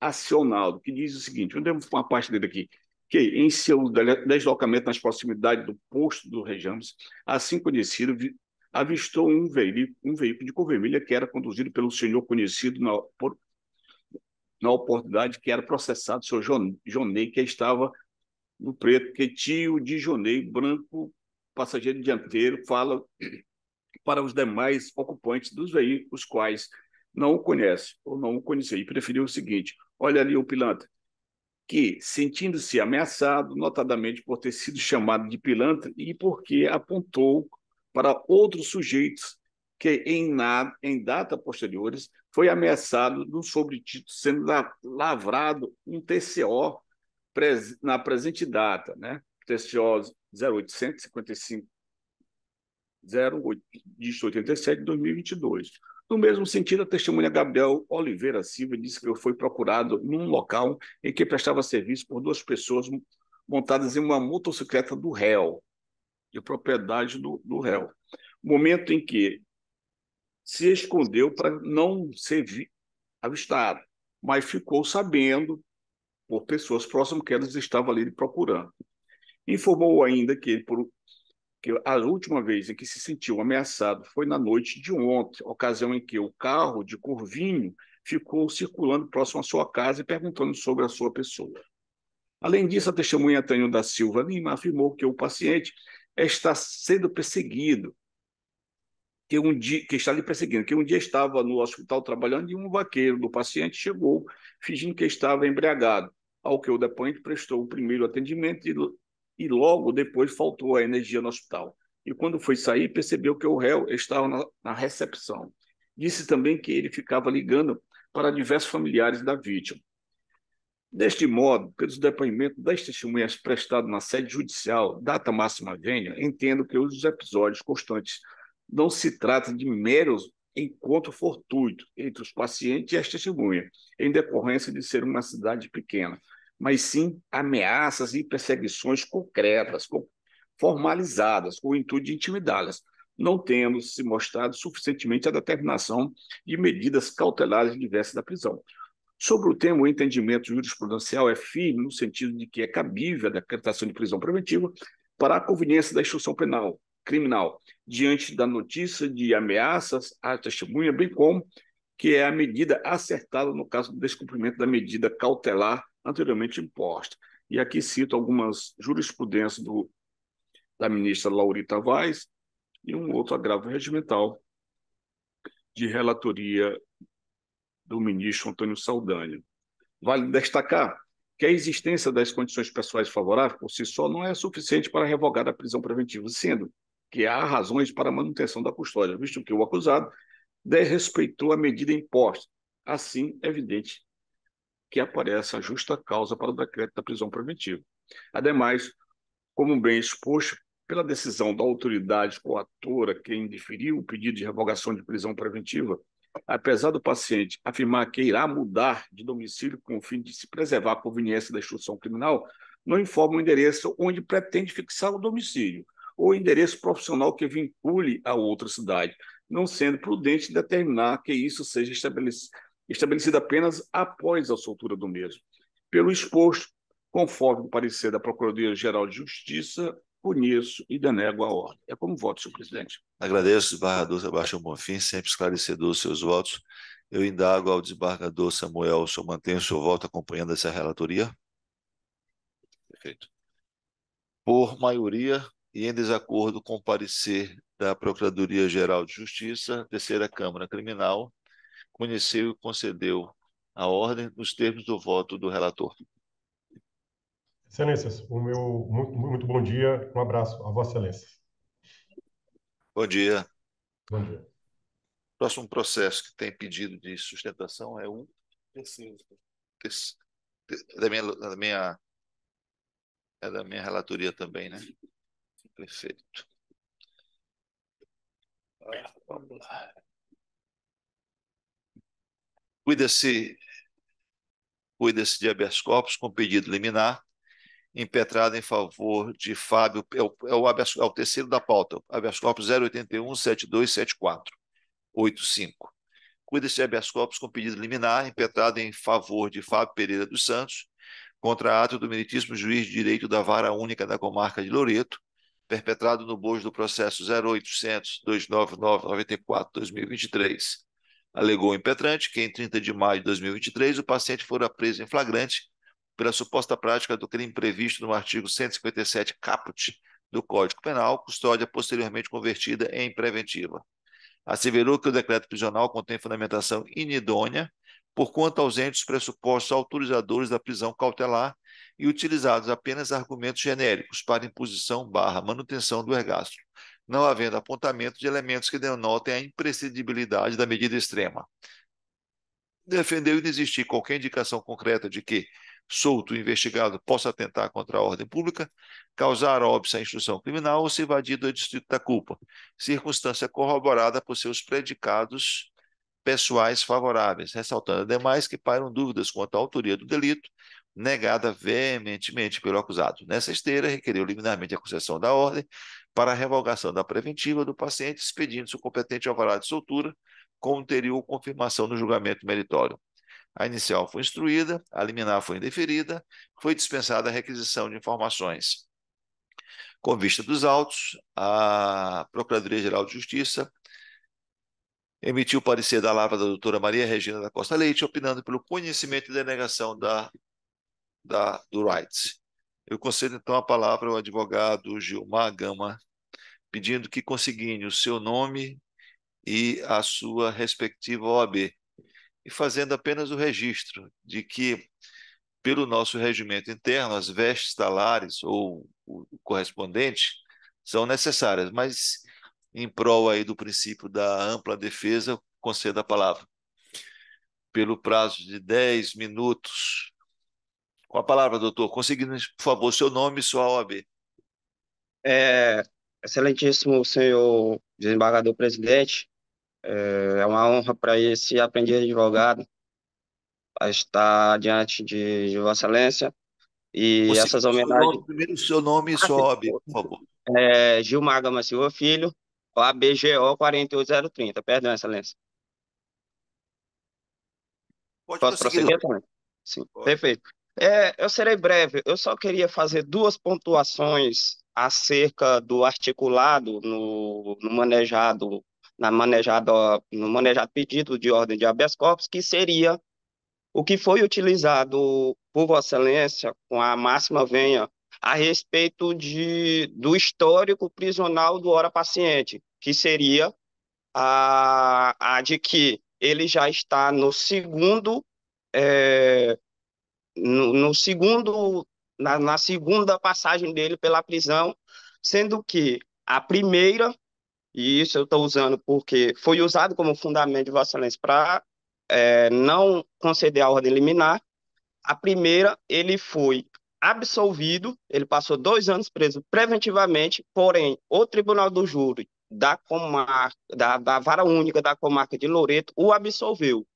Acionaldo, que diz o seguinte, eu devo uma parte dele aqui, que em seu deslocamento nas proximidades do posto do Rejamos, assim conhecido, avistou um veículo de cor vermelha que era conduzido pelo senhor conhecido na oportunidade, que era processado, o senhor Jonei, que estava no preto, que tio de Jonei, branco, passageiro dianteiro, fala para os demais ocupantes dos veículos, quais não o conhece ou não o conhecia, e preferiu o seguinte, olha ali o pilantra, que, sentindo-se ameaçado, notadamente por ter sido chamado de pilantra e porque apontou para outros sujeitos que, em data posteriores, foi ameaçado no sobretítulo, sendo lavrado um TCO na presente data, né? TCO 0855 08 de 87 de 2022. No mesmo sentido, a testemunha Gabriel Oliveira Silva disse que foi procurado num local em que prestava serviço por duas pessoas montadas em uma motocicleta do réu, de propriedade do réu. Momento em que se escondeu para não ser avistado, mas ficou sabendo por pessoas próximas que elas estavam ali procurando. Informou ainda que a última vez em que se sentiu ameaçado foi na noite de ontem, ocasião em que o carro de cor vinho ficou circulando próximo à sua casa e perguntando sobre a sua pessoa. Além disso, a testemunha Antônio da Silva Lima afirmou que o paciente está sendo perseguido, que está lhe perseguindo, que um dia estava no hospital trabalhando e um vaqueiro do paciente chegou, fingindo que estava embriagado, ao que o depoente prestou o primeiro atendimento e logo depois faltou a energia no hospital. E quando foi sair, percebeu que o réu estava na recepção. Disse também que ele ficava ligando para diversos familiares da vítima. Deste modo, pelos depoimentos das testemunhas prestados na sede judicial, data máxima vênia, entendo que os episódios constantes não se trata de meros encontro fortuito entre os pacientes e as testemunhas, em decorrência de ser uma cidade pequena, mas sim ameaças e perseguições concretas, formalizadas, com o intuito de intimidá-las, não tendo se mostrado suficientemente a determinação de medidas cautelares diversas da prisão. Sobre o tema, o entendimento jurisprudencial é firme no sentido de que é cabível a decretação de prisão preventiva para a conveniência da instrução penal, criminal, diante da notícia de ameaças à testemunha, bem como que é a medida acertada no caso do descumprimento da medida cautelar anteriormente imposta. E aqui cito algumas jurisprudências da ministra Laurita Vaz e um outro agravo regimental de relatoria do ministro Antônio Saldanha. Vale destacar que a existência das condições pessoais favoráveis por si só não é suficiente para revogar a prisão preventiva, sendo que há razões para a manutenção da custódia, visto que o acusado desrespeitou a medida imposta. Assim, é evidente que aparece a justa causa para o decreto da prisão preventiva. Ademais, como bem exposto pela decisão da autoridade coatora que indeferiu o pedido de revogação de prisão preventiva, apesar do paciente afirmar que irá mudar de domicílio com o fim de se preservar a conveniência da instrução criminal, não informa o endereço onde pretende fixar o domicílio, ou endereço profissional que vincule a outra cidade, não sendo prudente determinar que isso seja estabelecido apenas após a soltura do mesmo. Pelo exposto, conforme o parecer da Procuradoria-Geral de Justiça, conheço e denego a ordem. É como voto, senhor presidente. Agradeço, desembargador Sebastião Bonfim, sempre esclarecedor os seus votos. Eu indago ao desembargador Samuel, o senhor mantém o seu voto acompanhando essa relatoria? Perfeito. Por maioria e em desacordo com o parecer da Procuradoria-Geral de Justiça, Terceira Câmara Criminal conheceu e concedeu a ordem nos termos do voto do relator. Excelências, o meu muito bom dia, um abraço a Vossa Excelência. Bom dia. Bom dia. Próximo processo que tem pedido de sustentação é o terceiro. É da minha relatoria também, né? Perfeito. Vamos lá. Cuida-se de habeas corpus com pedido liminar impetrado em favor de Fábio, é o terceiro da pauta, habeas corpus 081-7274-85. Cuida-se de habeas corpus com pedido liminar impetrado em favor de Fábio Pereira dos Santos, contra ato do meritíssimo juiz de direito da Vara Única da Comarca de Loreto, perpetrado no bojo do processo 0800-299-94-2023. Alegou o impetrante que, em 30 de maio de 2023, o paciente fora preso em flagrante pela suposta prática do crime previsto no artigo 157 caput do Código Penal, custódia posteriormente convertida em preventiva. Asseverou que o decreto prisional contém fundamentação inidônea, porquanto ausentes os pressupostos autorizadores da prisão cautelar e utilizados apenas argumentos genéricos para imposição/manutenção do ergastro, não havendo apontamento de elementos que denotem a imprescindibilidade da medida extrema. Defendeu inexistir qualquer indicação concreta de que solto o investigado possa atentar contra a ordem pública, causar óbice à instrução criminal ou se evadir do distrito da culpa, circunstância corroborada por seus predicados pessoais favoráveis, ressaltando ademais que pairam dúvidas quanto à autoria do delito, negada veementemente pelo acusado. Nessa esteira, requeriu liminarmente a concessão da ordem para a revogação da preventiva do paciente, expedindo-se o competente alvará de soltura, com ulterior confirmação no julgamento meritório. A inicial foi instruída, a liminar foi indeferida, foi dispensada a requisição de informações. Com vista dos autos, a Procuradoria-Geral de Justiça emitiu o parecer da lavra da doutora Maria Regina da Costa Leite, opinando pelo conhecimento e denegação do Rights. Eu concedo, então, a palavra ao advogado Gilmar Gama, pedindo que consigne o seu nome e a sua respectiva OAB, e fazendo apenas o registro de que, pelo nosso regimento interno, as vestes talares ou o correspondente são necessárias, mas em prol aí do princípio da ampla defesa, concedo a palavra. Pelo prazo de 10 minutos. Com a palavra, doutor, consigne, por favor, seu nome e sua OAB. Excelentíssimo senhor desembargador presidente, é uma honra para esse aprendiz advogado a estar diante de Vossa Excelência e essas homenagens. Primeiro, seu nome e sua OAB, por favor. Gilmar Gama Silva Filho, OABGO 48030. Perdão, Excelência. Posso prosseguir também? Sim, pode. Perfeito. Eu serei breve. Eu só queria fazer duas pontuações acerca do articulado no manejado pedido de ordem de habeas corpus, que seria o que foi utilizado por Vossa Excelência com a máxima venha a respeito do histórico prisional do ora paciente, que seria a de que ele já está no segundo na segunda passagem dele pela prisão, sendo que a primeira, e isso eu estou usando porque foi usado como fundamento de Vossa Excelência para não conceder a ordem liminar, a primeira ele foi absolvido, ele passou 2 anos preso preventivamente, porém o Tribunal do Júri da Vara Única da Comarca de Loreto o absolveu.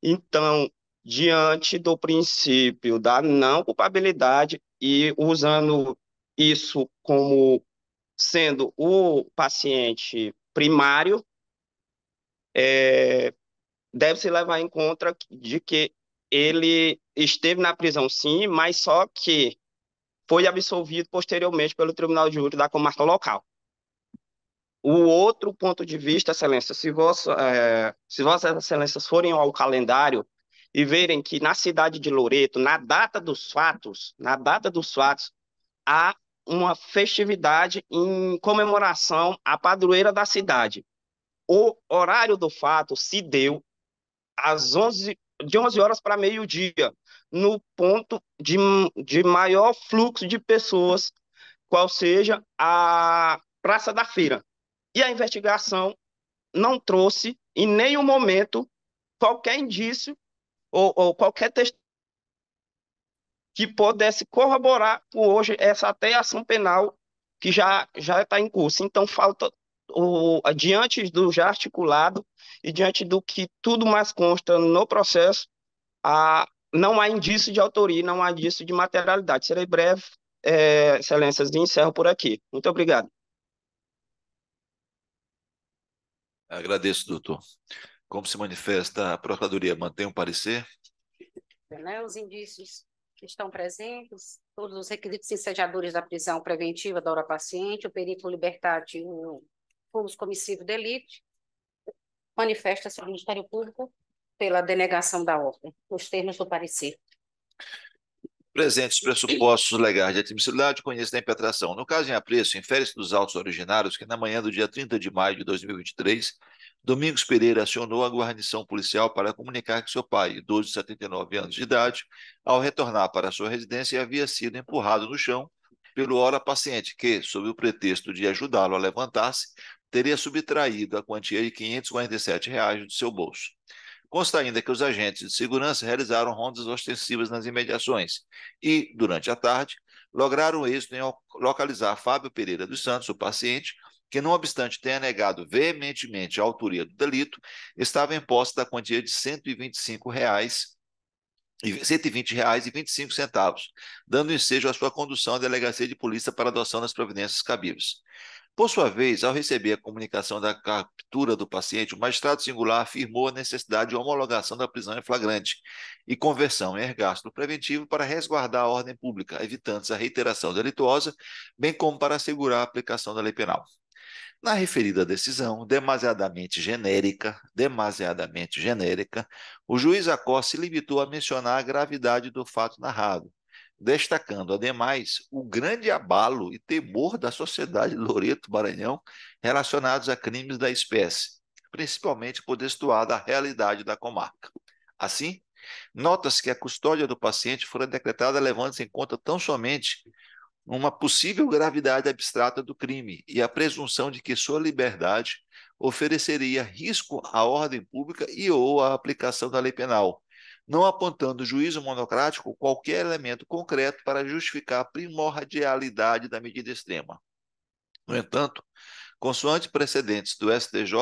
Então, diante do princípio da não culpabilidade e usando isso como sendo o paciente primário, deve-se levar em conta de que ele esteve na prisão, sim, mas só que foi absolvido posteriormente pelo Tribunal de Júri da comarca local. O outro ponto de vista, Excelência, se Vossas Excelências forem ao calendário e verem que na cidade de Loreto, na data dos fatos, há uma festividade em comemoração à padroeira da cidade. O horário do fato se deu de 11 horas para meio-dia, no ponto de maior fluxo de pessoas, qual seja a Praça da Feira. E a investigação não trouxe, em nenhum momento, qualquer indício ou qualquer testemunho que pudesse corroborar com hoje essa até ação penal que já está em curso. Então, falta, diante do já articulado e diante do que tudo mais consta no processo, não há indício de autoria, não há indício de materialidade. Serei breve, Excelências, e encerro por aqui. Muito obrigado. Agradeço, doutor. Como se manifesta, a Procuradoria mantém um parecer? Os indícios que estão presentes, todos os requisitos ensejadores da prisão preventiva da hora paciente, o perito libertati, o fulus comissivo delite, manifesta-se o Ministério Público pela denegação da ordem, nos termos do parecer. Presentes pressupostos legais de admissibilidade, conheço da impetração. No caso em apreço, infere-se dos autos originários que na manhã do dia 30 de maio de 2023, Domingos Pereira acionou a guarnição policial para comunicar que seu pai, idoso de 79 anos de idade, ao retornar para sua residência, havia sido empurrado no chão pelo ora paciente que, sob o pretexto de ajudá-lo a levantar-se, teria subtraído a quantia de R$ 547 do seu bolso. Consta ainda que os agentes de segurança realizaram rondas ostensivas nas imediações e, durante a tarde, lograram êxito em localizar Fábio Pereira dos Santos, o paciente, que, não obstante tenha negado veementemente a autoria do delito, estava em posse da quantia de R$ 120,25, dando ensejo à sua condução à delegacia de polícia para adoção das providências cabíveis. Por sua vez, ao receber a comunicação da captura do paciente, o magistrado singular afirmou a necessidade de homologação da prisão em flagrante e conversão em ergástulo preventivo para resguardar a ordem pública, evitando-se a reiteração delituosa, bem como para assegurar a aplicação da lei penal. Na referida decisão, demasiadamente genérica, o juiz Acó se limitou a mencionar a gravidade do fato narrado, destacando, ademais, o grande abalo e temor da sociedade de Loreto, Maranhão, relacionados a crimes da espécie, principalmente por destoar da realidade da comarca. Assim, nota-se que a custódia do paciente fora decretada levando-se em conta tão somente uma possível gravidade abstrata do crime e a presunção de que sua liberdade ofereceria risco à ordem pública e ou à aplicação da lei penal, não apontando o juízo monocrático qualquer elemento concreto para justificar a primordialidade da medida extrema. No entanto, consoante precedentes do STJ,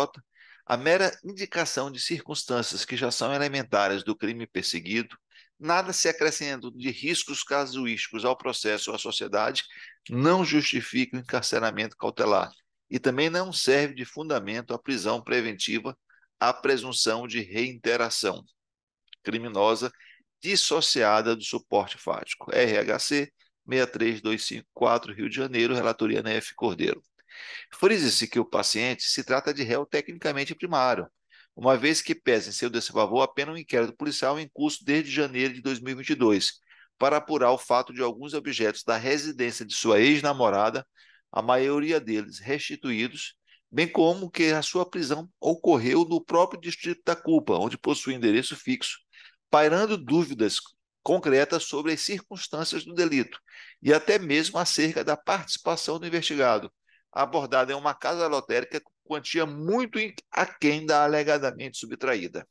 a mera indicação de circunstâncias que já são elementares do crime perseguido, nada se acrescentando de riscos casuísticos ao processo ou à sociedade, não justifica o encarceramento cautelar e também não serve de fundamento à prisão preventiva à presunção de reiteração criminosa dissociada do suporte fático. RHC 63254, Rio de Janeiro, relatoria Nef Cordeiro. Frise-se que o paciente se trata de réu tecnicamente primário, uma vez que pesa em seu desfavor apenas um inquérito policial em curso desde janeiro de 2022, para apurar o fato de alguns objetos da residência de sua ex-namorada, a maioria deles restituídos, bem como que a sua prisão ocorreu no próprio distrito da culpa, onde possui endereço fixo, pairando dúvidas concretas sobre as circunstâncias do delito e até mesmo acerca da participação do investigado, abordada em uma casa lotérica com quantia muito aquém da alegadamente subtraída.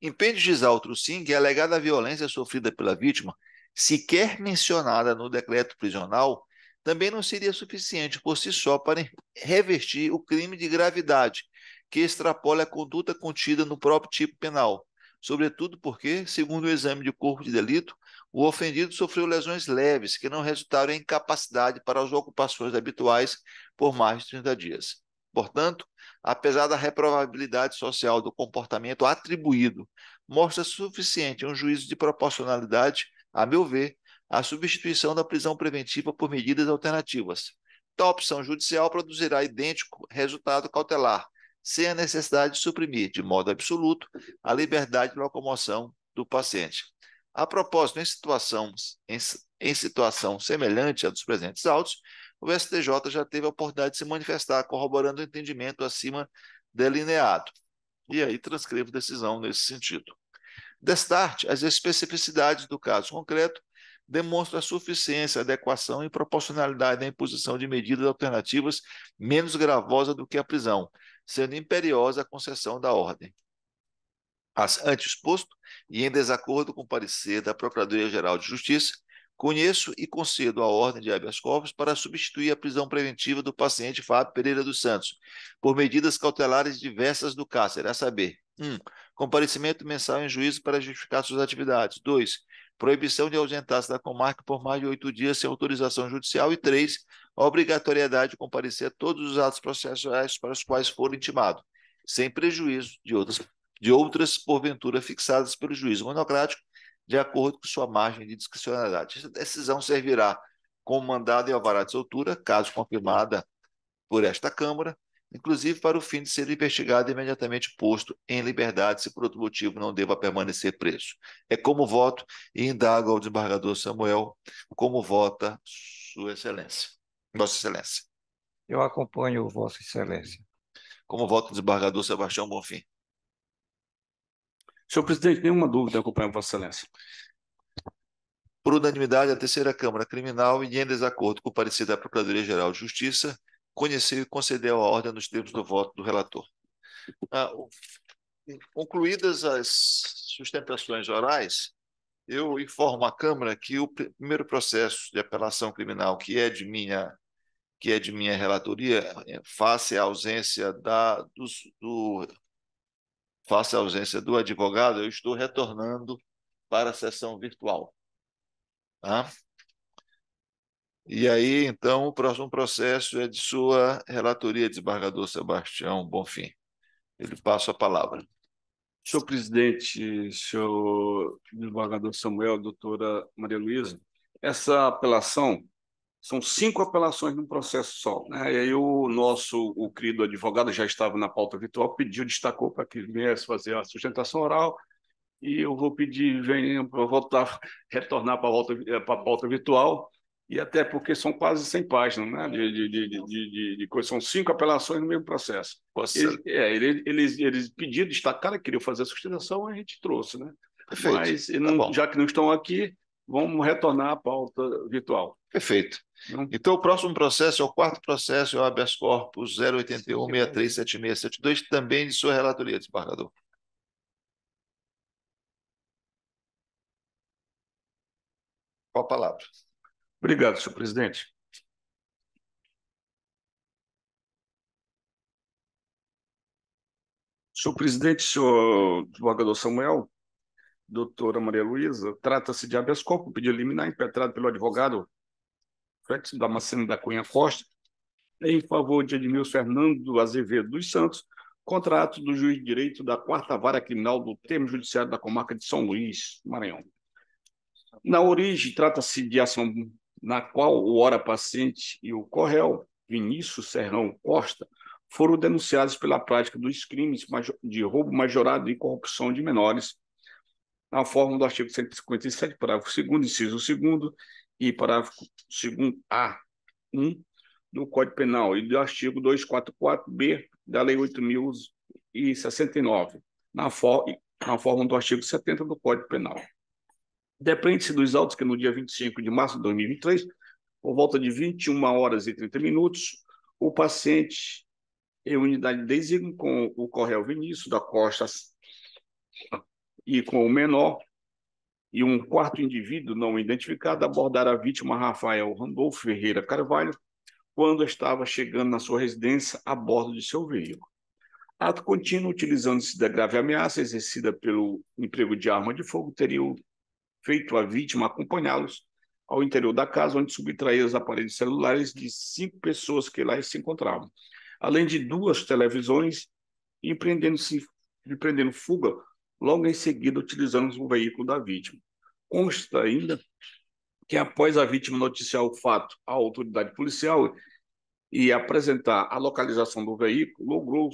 Impende Gisaltro sim que a alegada violência sofrida pela vítima, sequer mencionada no decreto prisional, também não seria suficiente por si só para revestir o crime de gravidade, que extrapola a conduta contida no próprio tipo penal, sobretudo porque, segundo o exame de corpo de delito, O ofendido sofreu lesões leves, que não resultaram em incapacidade para as ocupações habituais por mais de 30 dias. Portanto, apesar da reprovabilidade social do comportamento atribuído, mostra suficiente um juízo de proporcionalidade, a meu ver, a substituição da prisão preventiva por medidas alternativas. Tal opção judicial produzirá idêntico resultado cautelar, sem a necessidade de suprimir, de modo absoluto, a liberdade de locomoção do paciente. A propósito, em situação semelhante à dos presentes autos, o STJ já teve a oportunidade de se manifestar, corroborando o entendimento acima delineado. E aí transcrevo decisão nesse sentido. Destarte, as especificidades do caso concreto demonstram a suficiência, adequação e proporcionalidade da imposição de medidas alternativas menos gravosa do que a prisão, sendo imperiosa a concessão da ordem. Ante exposto, e em desacordo com o parecer da Procuradoria-Geral de Justiça, conheço e concedo a ordem de habeas corpus para substituir a prisão preventiva do paciente Fábio Pereira dos Santos, por medidas cautelares diversas do cárcere, a saber: 1. Comparecimento mensal em juízo para justificar suas atividades. 2. Proibição de ausentar-se da comarca por mais de 8 dias sem autorização judicial. E 3. Obrigatoriedade de comparecer a todos os atos processuais para os quais for intimado, sem prejuízo de outras, porventura, fixadas pelo juízo monocrático, de acordo com sua margem de discricionalidade. Essa decisão servirá como mandado e alvará de soltura, caso confirmada por esta Câmara, inclusive para o fim de ser investigado e imediatamente posto em liberdade, se por outro motivo não deva permanecer preso. É como voto e indago ao desembargador Samuel como vota Sua Excelência. Vossa Excelência. Eu acompanho Vossa Excelência. Como vota o desembargador Sebastião Bonfim. Senhor presidente, nenhuma dúvida, acompanho Vossa Excelência. Por unanimidade, a terceira Câmara Criminal, e em desacordo com o parecer da Procuradoria-Geral de Justiça, conheceu e concedeu a ordem nos termos do voto do relator. Concluídas as sustentações orais, eu informo à Câmara que o primeiro processo de apelação criminal, que é de minha relatoria, face à ausência do advogado, eu estou retornando para a sessão virtual. Tá? E aí, então, o próximo processo é de sua relatoria, desembargador Sebastião Bonfim. Eu lhe passo a palavra. Senhor presidente, senhor desembargador Samuel, doutora Maria Luísa, essa apelação, são 5 apelações num processo só, né? E aí o querido advogado já estava na pauta virtual, pediu, destacou para que viesse fazer a sustentação oral, e eu vou pedir, venha para retornar para a pauta virtual, e até porque são quase 100 páginas, né? de coisa. São 5 apelações no mesmo processo. Eles pediram, destacaram, queriam fazer a sustentação, a gente trouxe, né? Perfeito. Mas, já que não estão aqui, vamos retornar à pauta virtual. Perfeito. Então, o próximo processo é o 4º processo, é o habeas corpus 081-637672, também de sua relatoria, desembargador. Com a palavra. Obrigado, senhor presidente. Senhor presidente, senhor desembargador Samuel, doutora Maria Luísa, trata-se de habeas corpus, pedido liminar impetrado pelo advogado Félix Damasceno da Cunha Costa, em favor de Edmilson Fernando Azevedo dos Santos, contra ato do juiz de direito da 4ª Vara Criminal do Termo Judiciário da Comarca de São Luís, Maranhão. Na origem, trata-se de ação na qual o ora paciente e o corréu, Vinícius Serrão Costa, foram denunciados pela prática dos crimes de roubo majorado e corrupção de menores, na forma do artigo 157, parágrafo 2º, inciso 2º, e parágrafo 2º-A1 do Código Penal e do artigo 244-B da Lei 8.069, na forma do artigo 70 do Código Penal. Depende-se dos autos que no dia 25 de março de 2023, por volta de 21h30, o paciente em unidade de designo com o corréu Vinícius da Costa e com o menor e um 4º indivíduo não identificado abordaram a vítima Rafael Randolfo Ferreira Carvalho quando estava chegando na sua residência a bordo de seu veículo. Ato contínuo, utilizando-se da grave ameaça exercida pelo emprego de arma de fogo, teriam feito a vítima acompanhá-los ao interior da casa, onde subtraía os aparelhos celulares de 5 pessoas que lá se encontravam, além de 2 televisões, e empreendendo fuga logo em seguida, utilizando o veículo da vítima. Consta ainda que, após a vítima noticiar o fato à autoridade policial e apresentar a localização do veículo,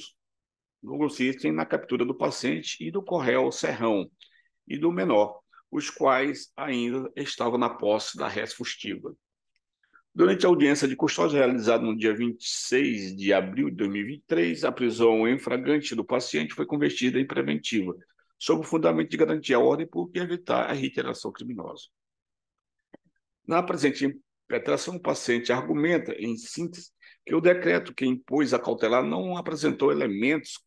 logrou-se êxito na captura do paciente e do Correio Serrão e do menor, os quais ainda estavam na posse da res fustiva. Durante a audiência de custódia realizada no dia 26 de abril de 2023, a prisão em flagrante do paciente foi convertida em preventiva, sob o fundamento de garantir a ordem pública e evitar a reiteração criminosa. Na presente impetração, o paciente argumenta, em síntese, que o decreto que impôs a cautelar não apresentou elementos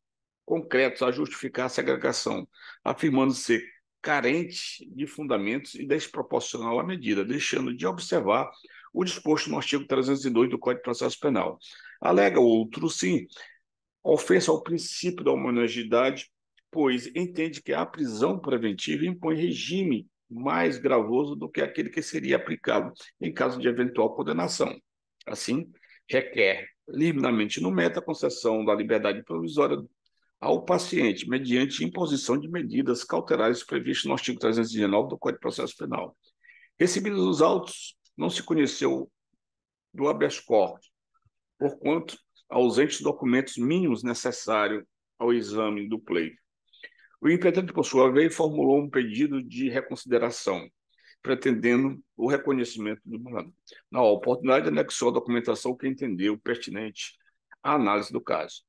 concretos a justificar a segregação, afirmando ser carente de fundamentos e desproporcional à medida, deixando de observar o disposto no artigo 302 do Código de Processo Penal. Alega outro, sim, ofensa ao princípio da homogeneidade, pois entende que a prisão preventiva impõe regime mais gravoso do que aquele que seria aplicado em caso de eventual condenação. Assim, requer liminarmente no meta a concessão da liberdade provisória ao paciente, mediante imposição de medidas cautelares previstas no artigo 319 do Código de Processo Penal. Recebidos os autos, não se conheceu do habeas corpus, porquanto ausentes documentos mínimos necessários ao exame do pleito. O impetente, por sua vez, formulou um pedido de reconsideração, pretendendo o reconhecimento do mandado. Na oportunidade, anexou a documentação que entendeu pertinente à análise do caso.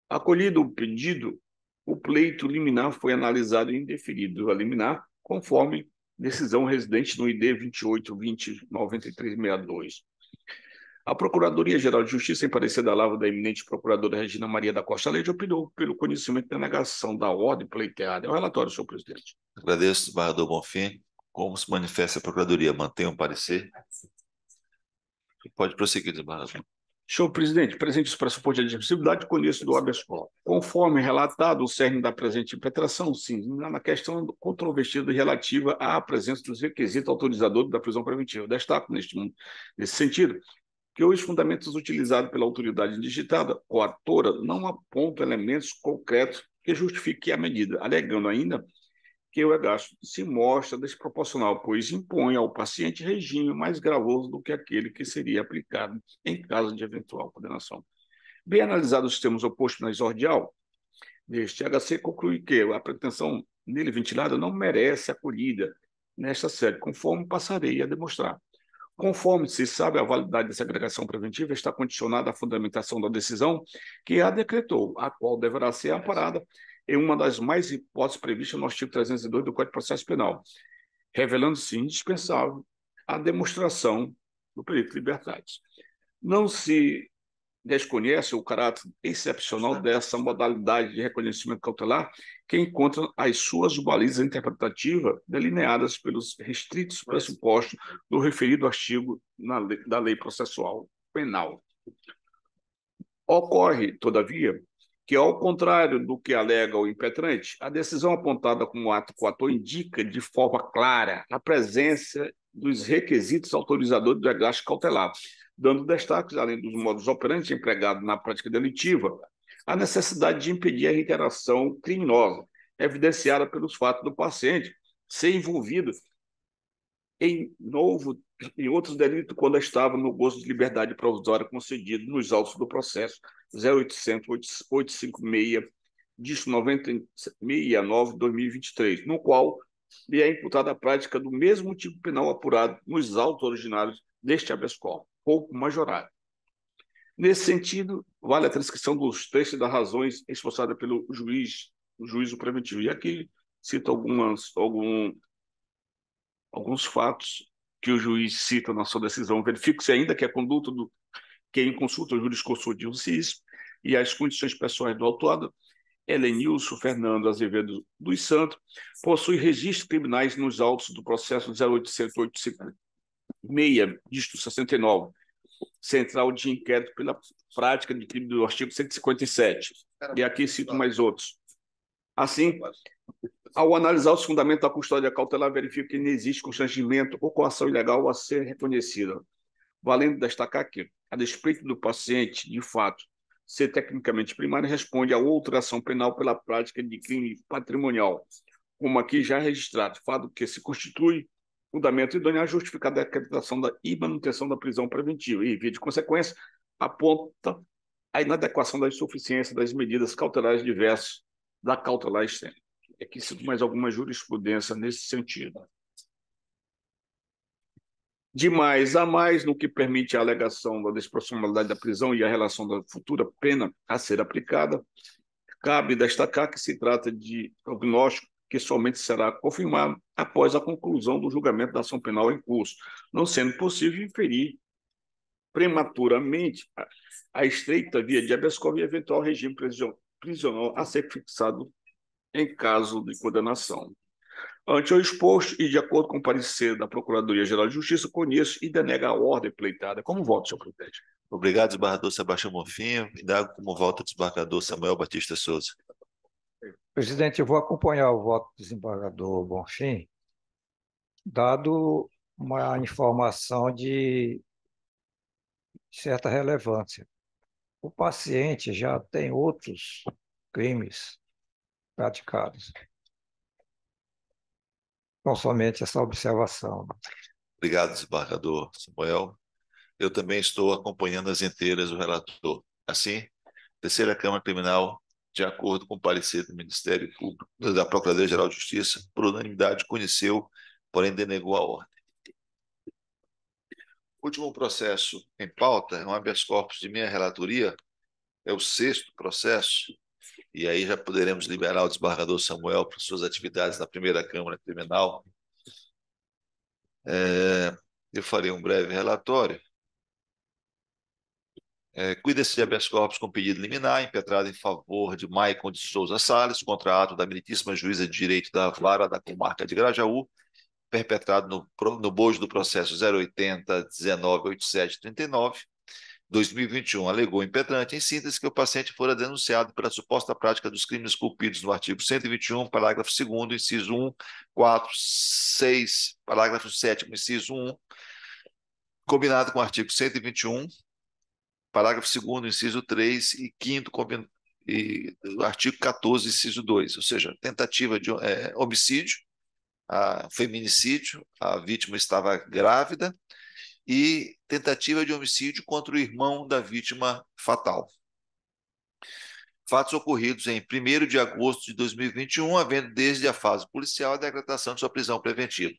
Acolhido o pedido, o pleito liminar foi analisado e indeferido a liminar, conforme decisão residente no ID 2820-9362. A Procuradoria-Geral de Justiça, em parecer da lavra da eminente procuradora Regina Maria da Costa Leite, opiniou pelo conhecimento da negação da ordem pleiteada. É o relatório, senhor presidente. Agradeço, desembargador Bonfim. Como se manifesta a Procuradoria? Mantém um parecer? Pode prosseguir, desembargador. Senhor presidente, presente os pressupostos de admissibilidade, conheço do habeas corpus. Conforme relatado, o cerne da presente impetração, sim, na questão controvertida relativa à presença dos requisitos autorizadores da prisão preventiva. Destaco, nesse sentido, que os fundamentos utilizados pela autoridade indigitada, coatora, não apontam elementos concretos que justifiquem a medida, alegando ainda que o gasto se mostra desproporcional, pois impõe ao paciente regime mais gravoso do que aquele que seria aplicado em caso de eventual condenação. Bem analisados os termos opostos na exordial deste HC, conclui que a pretensão nele ventilada não merece acolhida nesta sede, conforme passarei a demonstrar. Conforme se sabe, a validade dessa agregação preventiva está condicionada à fundamentação da decisão que a decretou, a qual deverá ser amparada em uma das mais hipóteses previstas no artigo 302 do Código de Processo Penal, revelando-se indispensável a demonstração do perito de liberdade. Não se desconhece o caráter excepcional dessa modalidade de reconhecimento cautelar, que encontra as suas balizas interpretativas delineadas pelos restritos pressupostos do referido artigo da Lei Processual Penal. Ocorre, todavia, que, ao contrário do que alega o impetrante, a decisão apontada como ato coator indica de forma clara a presença dos requisitos autorizadores do desgaste cautelar, dando destaque, além dos modos operantes empregados na prática delitiva, a necessidade de impedir a reiteração criminosa, evidenciada pelos fatos do paciente ser envolvido em outros delitos quando estava no gozo de liberdade provisória concedido nos autos do processo 0800-856-9069-2023, no qual lhe é imputada a prática do mesmo tipo penal apurado nos autos originários deste habeas corpus, pouco majorado. Nesse sentido, vale a transcrição dos trechos das razões expossadas pelo juízo preventivo. E aqui cito alguns fatos que o juiz cita na sua decisão. Verifica-se ainda que a conduta que em consulta o jurisconsulto de CIS e as condições pessoais do autuado, Helenilson Fernando Azevedo dos Santos, possui registros criminais nos autos do processo 0800-856-69, Central de Inquérito pela prática de crime do artigo 157. E aqui cito mais outros. Assim, Ao analisar os fundamentos da custódia cautelar, verifica que não existe constrangimento ou coação ilegal a ser reconhecida. Valendo destacar que, a despeito do paciente, de fato, ser tecnicamente primário, responde a outra ação penal pela prática de crime patrimonial, como aqui já registrado, fato que se constitui fundamento idôneo a justificar a decretação e manutenção da prisão preventiva e, via de consequência, aponta a inadequação da insuficiência das medidas cautelares diversas da cautelar externa. Aqui cito mais alguma jurisprudência nesse sentido. De mais a mais, no que permite a alegação da desproporcionalidade da prisão e a relação da futura pena a ser aplicada, cabe destacar que se trata de prognóstico que somente será confirmado após a conclusão do julgamento da ação penal em curso, não sendo possível inferir prematuramente a estreita via de habeas corpus e eventual regime prisional a ser fixado em caso de condenação. Ante o exposto e de acordo com o parecer da Procuradoria-Geral de Justiça, conheço e denega a ordem pleitada. Como voto, senhor presidente? Obrigado, desembargador Sebastião Bonfim. Indago como volta o desembargador Samuel Batista Souza. Presidente, eu vou acompanhar o voto do desembargador Bonfim, dado uma informação de certa relevância. O paciente já tem outros crimes praticados. Não somente essa observação. Obrigado, desembargador Samuel. Eu também estou acompanhando as inteiras do relator. Assim, terceira Câmara Criminal, de acordo com o parecer do Ministério Público, da Procuradoria-Geral de Justiça, por unanimidade conheceu, porém denegou a ordem. O último processo em pauta é um habeas corpus de minha relatoria, é o sexto processo, e aí já poderemos liberar o desembargador Samuel para suas atividades na primeira Câmara Criminal. Eu farei um breve relatório. Cuida-se de habeas corpus com pedido liminar, impetrado em favor de Maicon de Souza Salles, contra ato da meritíssima juíza de direito da Vara da Comarca de Grajaú, perpetrado no bojo do processo 080-198739, 2021, alegou impetrante, em síntese, que o paciente fora denunciado pela suposta prática dos crimes culpidos no artigo 121, parágrafo 2º, inciso 1, 4, 6, parágrafo 7º, inciso 1, combinado com o artigo 121, parágrafo 2º, inciso 3 e 5º, e artigo 14, inciso 2, ou seja, tentativa de homicídio, feminicídio, a vítima estava grávida, e tentativa de homicídio contra o irmão da vítima fatal. Fatos ocorridos em 1º de agosto de 2021, havendo desde a fase policial a decretação de sua prisão preventiva.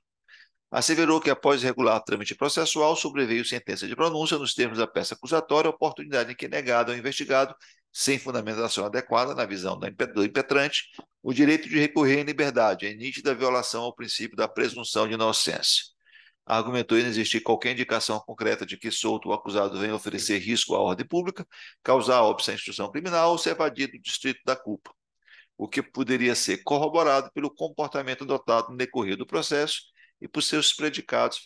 Asseverou que, após regular trâmite processual, sobreveio sentença de pronúncia nos termos da peça acusatória, oportunidade em que negada ao investigado, sem fundamentação adequada, na visão do impetrante, o direito de recorrer em liberdade, em nítida violação ao princípio da presunção de inocência. Argumentou inexistir qualquer indicação concreta de que solto o acusado venha oferecer risco à ordem pública, causar óbice à instrução criminal ou se evadir do distrito da culpa, o que poderia ser corroborado pelo comportamento adotado no decorrer do processo e por seus predicados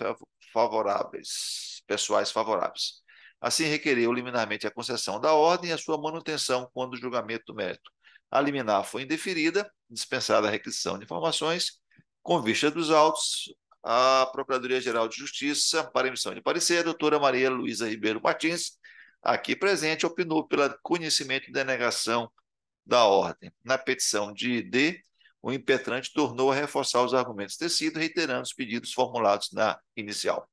pessoais favoráveis. Assim, requereu liminarmente a concessão da ordem e a sua manutenção quando o julgamento do mérito. A liminar foi indeferida, dispensada a requisição de informações, com vista dos autos, a Procuradoria-Geral de Justiça, para emissão de parecer, a doutora Maria Luísa Ribeiro Martins, aqui presente, opinou pelo conhecimento e denegação da ordem. Na petição de D, o impetrante tornou a reforçar os argumentos tecidos, reiterando os pedidos formulados na inicial.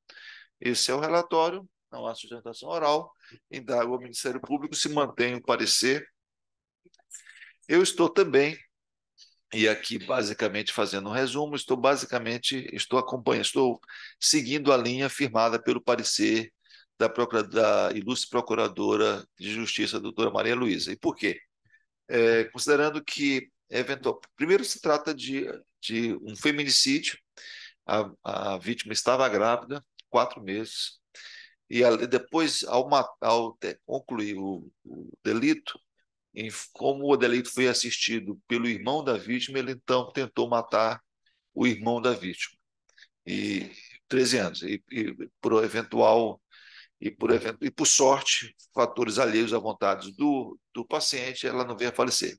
Esse é o relatório, não há sustentação oral. Indago ao Ministério Público se mantém o parecer. Eu estou também, e aqui basicamente fazendo um resumo, estou acompanhando, estou seguindo a linha firmada pelo parecer da ilustre Procuradora de Justiça, a doutora Maria Luísa. E por quê? Considerando que, primeiro se trata de um feminicídio, a vítima estava grávida, 4 meses, e depois, ao concluir o delito, como o delito foi assistido pelo irmão da vítima, ele então tentou matar o irmão da vítima, e 13 anos, e por eventual e por sorte, fatores alheios à vontade do paciente, ela não veio a falecer.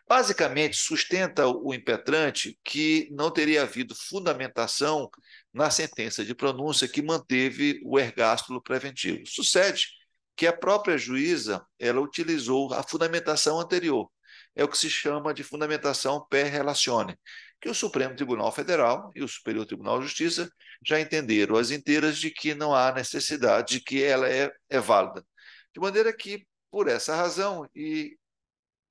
Basicamente, sustenta o impetrante que não teria havido fundamentação na sentença de pronúncia que manteve o ergástulo preventivo. Sucede que a própria juíza ela utilizou a fundamentação anterior. É o que se chama de fundamentação per relatione, que o Supremo Tribunal Federal e o Superior Tribunal de Justiça já entenderam as inteiras de que não há necessidade, de que ela é válida. De maneira que, por essa razão, e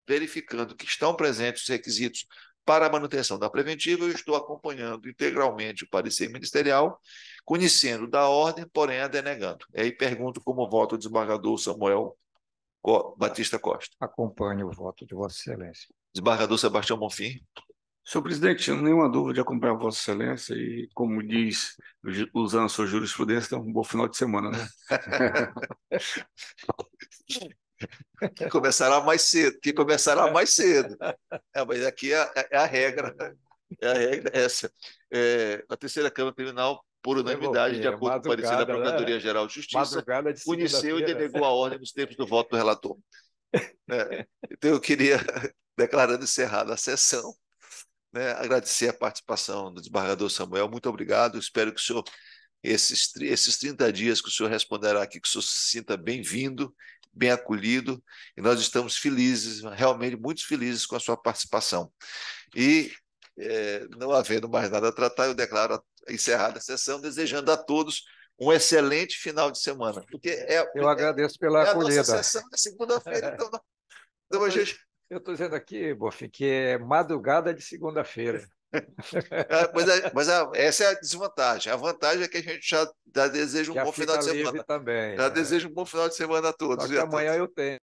verificando que estão presentes os requisitos para a manutenção da preventiva, eu estou acompanhando integralmente o parecer ministerial, conhecendo da ordem, porém a denegando. E aí pergunto como vota o desembargador Samuel Batista Costa. Acompanho o voto de Vossa Excelência. Desembargador Sebastião Bonfim. Senhor presidente, não nenhuma dúvida de acompanhar Vossa Excelência e, como diz, usando a sua jurisprudência, um bom final de semana, né? Que começará mais cedo, mas aqui é a regra, essa. A terceira Câmara Criminal, por unanimidade, de acordo com o parecer da Procuradoria-Geral de Justiça, conheceu e denegou a ordem nos tempos do voto do relator. Então, eu queria, declarando encerrada a sessão, agradecer a participação do desembargador Samuel. Muito obrigado. Espero que o senhor, esses 30 dias que o senhor responderá aqui, que o senhor se sinta bem-vindo, bem acolhido, e nós estamos felizes, realmente muito felizes com a sua participação. E, não havendo mais nada a tratar, eu declaro encerrada a sessão, desejando a todos um excelente final de semana. Porque eu agradeço pela acolhida. A nossa sessão é segunda-feira, então a gente... Eu estou dizendo aqui, Bofi, que é madrugada de segunda-feira. Mas essa é a desvantagem. A vantagem é que a gente já deseja um bom final de semana. Também, já desejo um bom final de semana a todos. Só que amanhã eu tenho.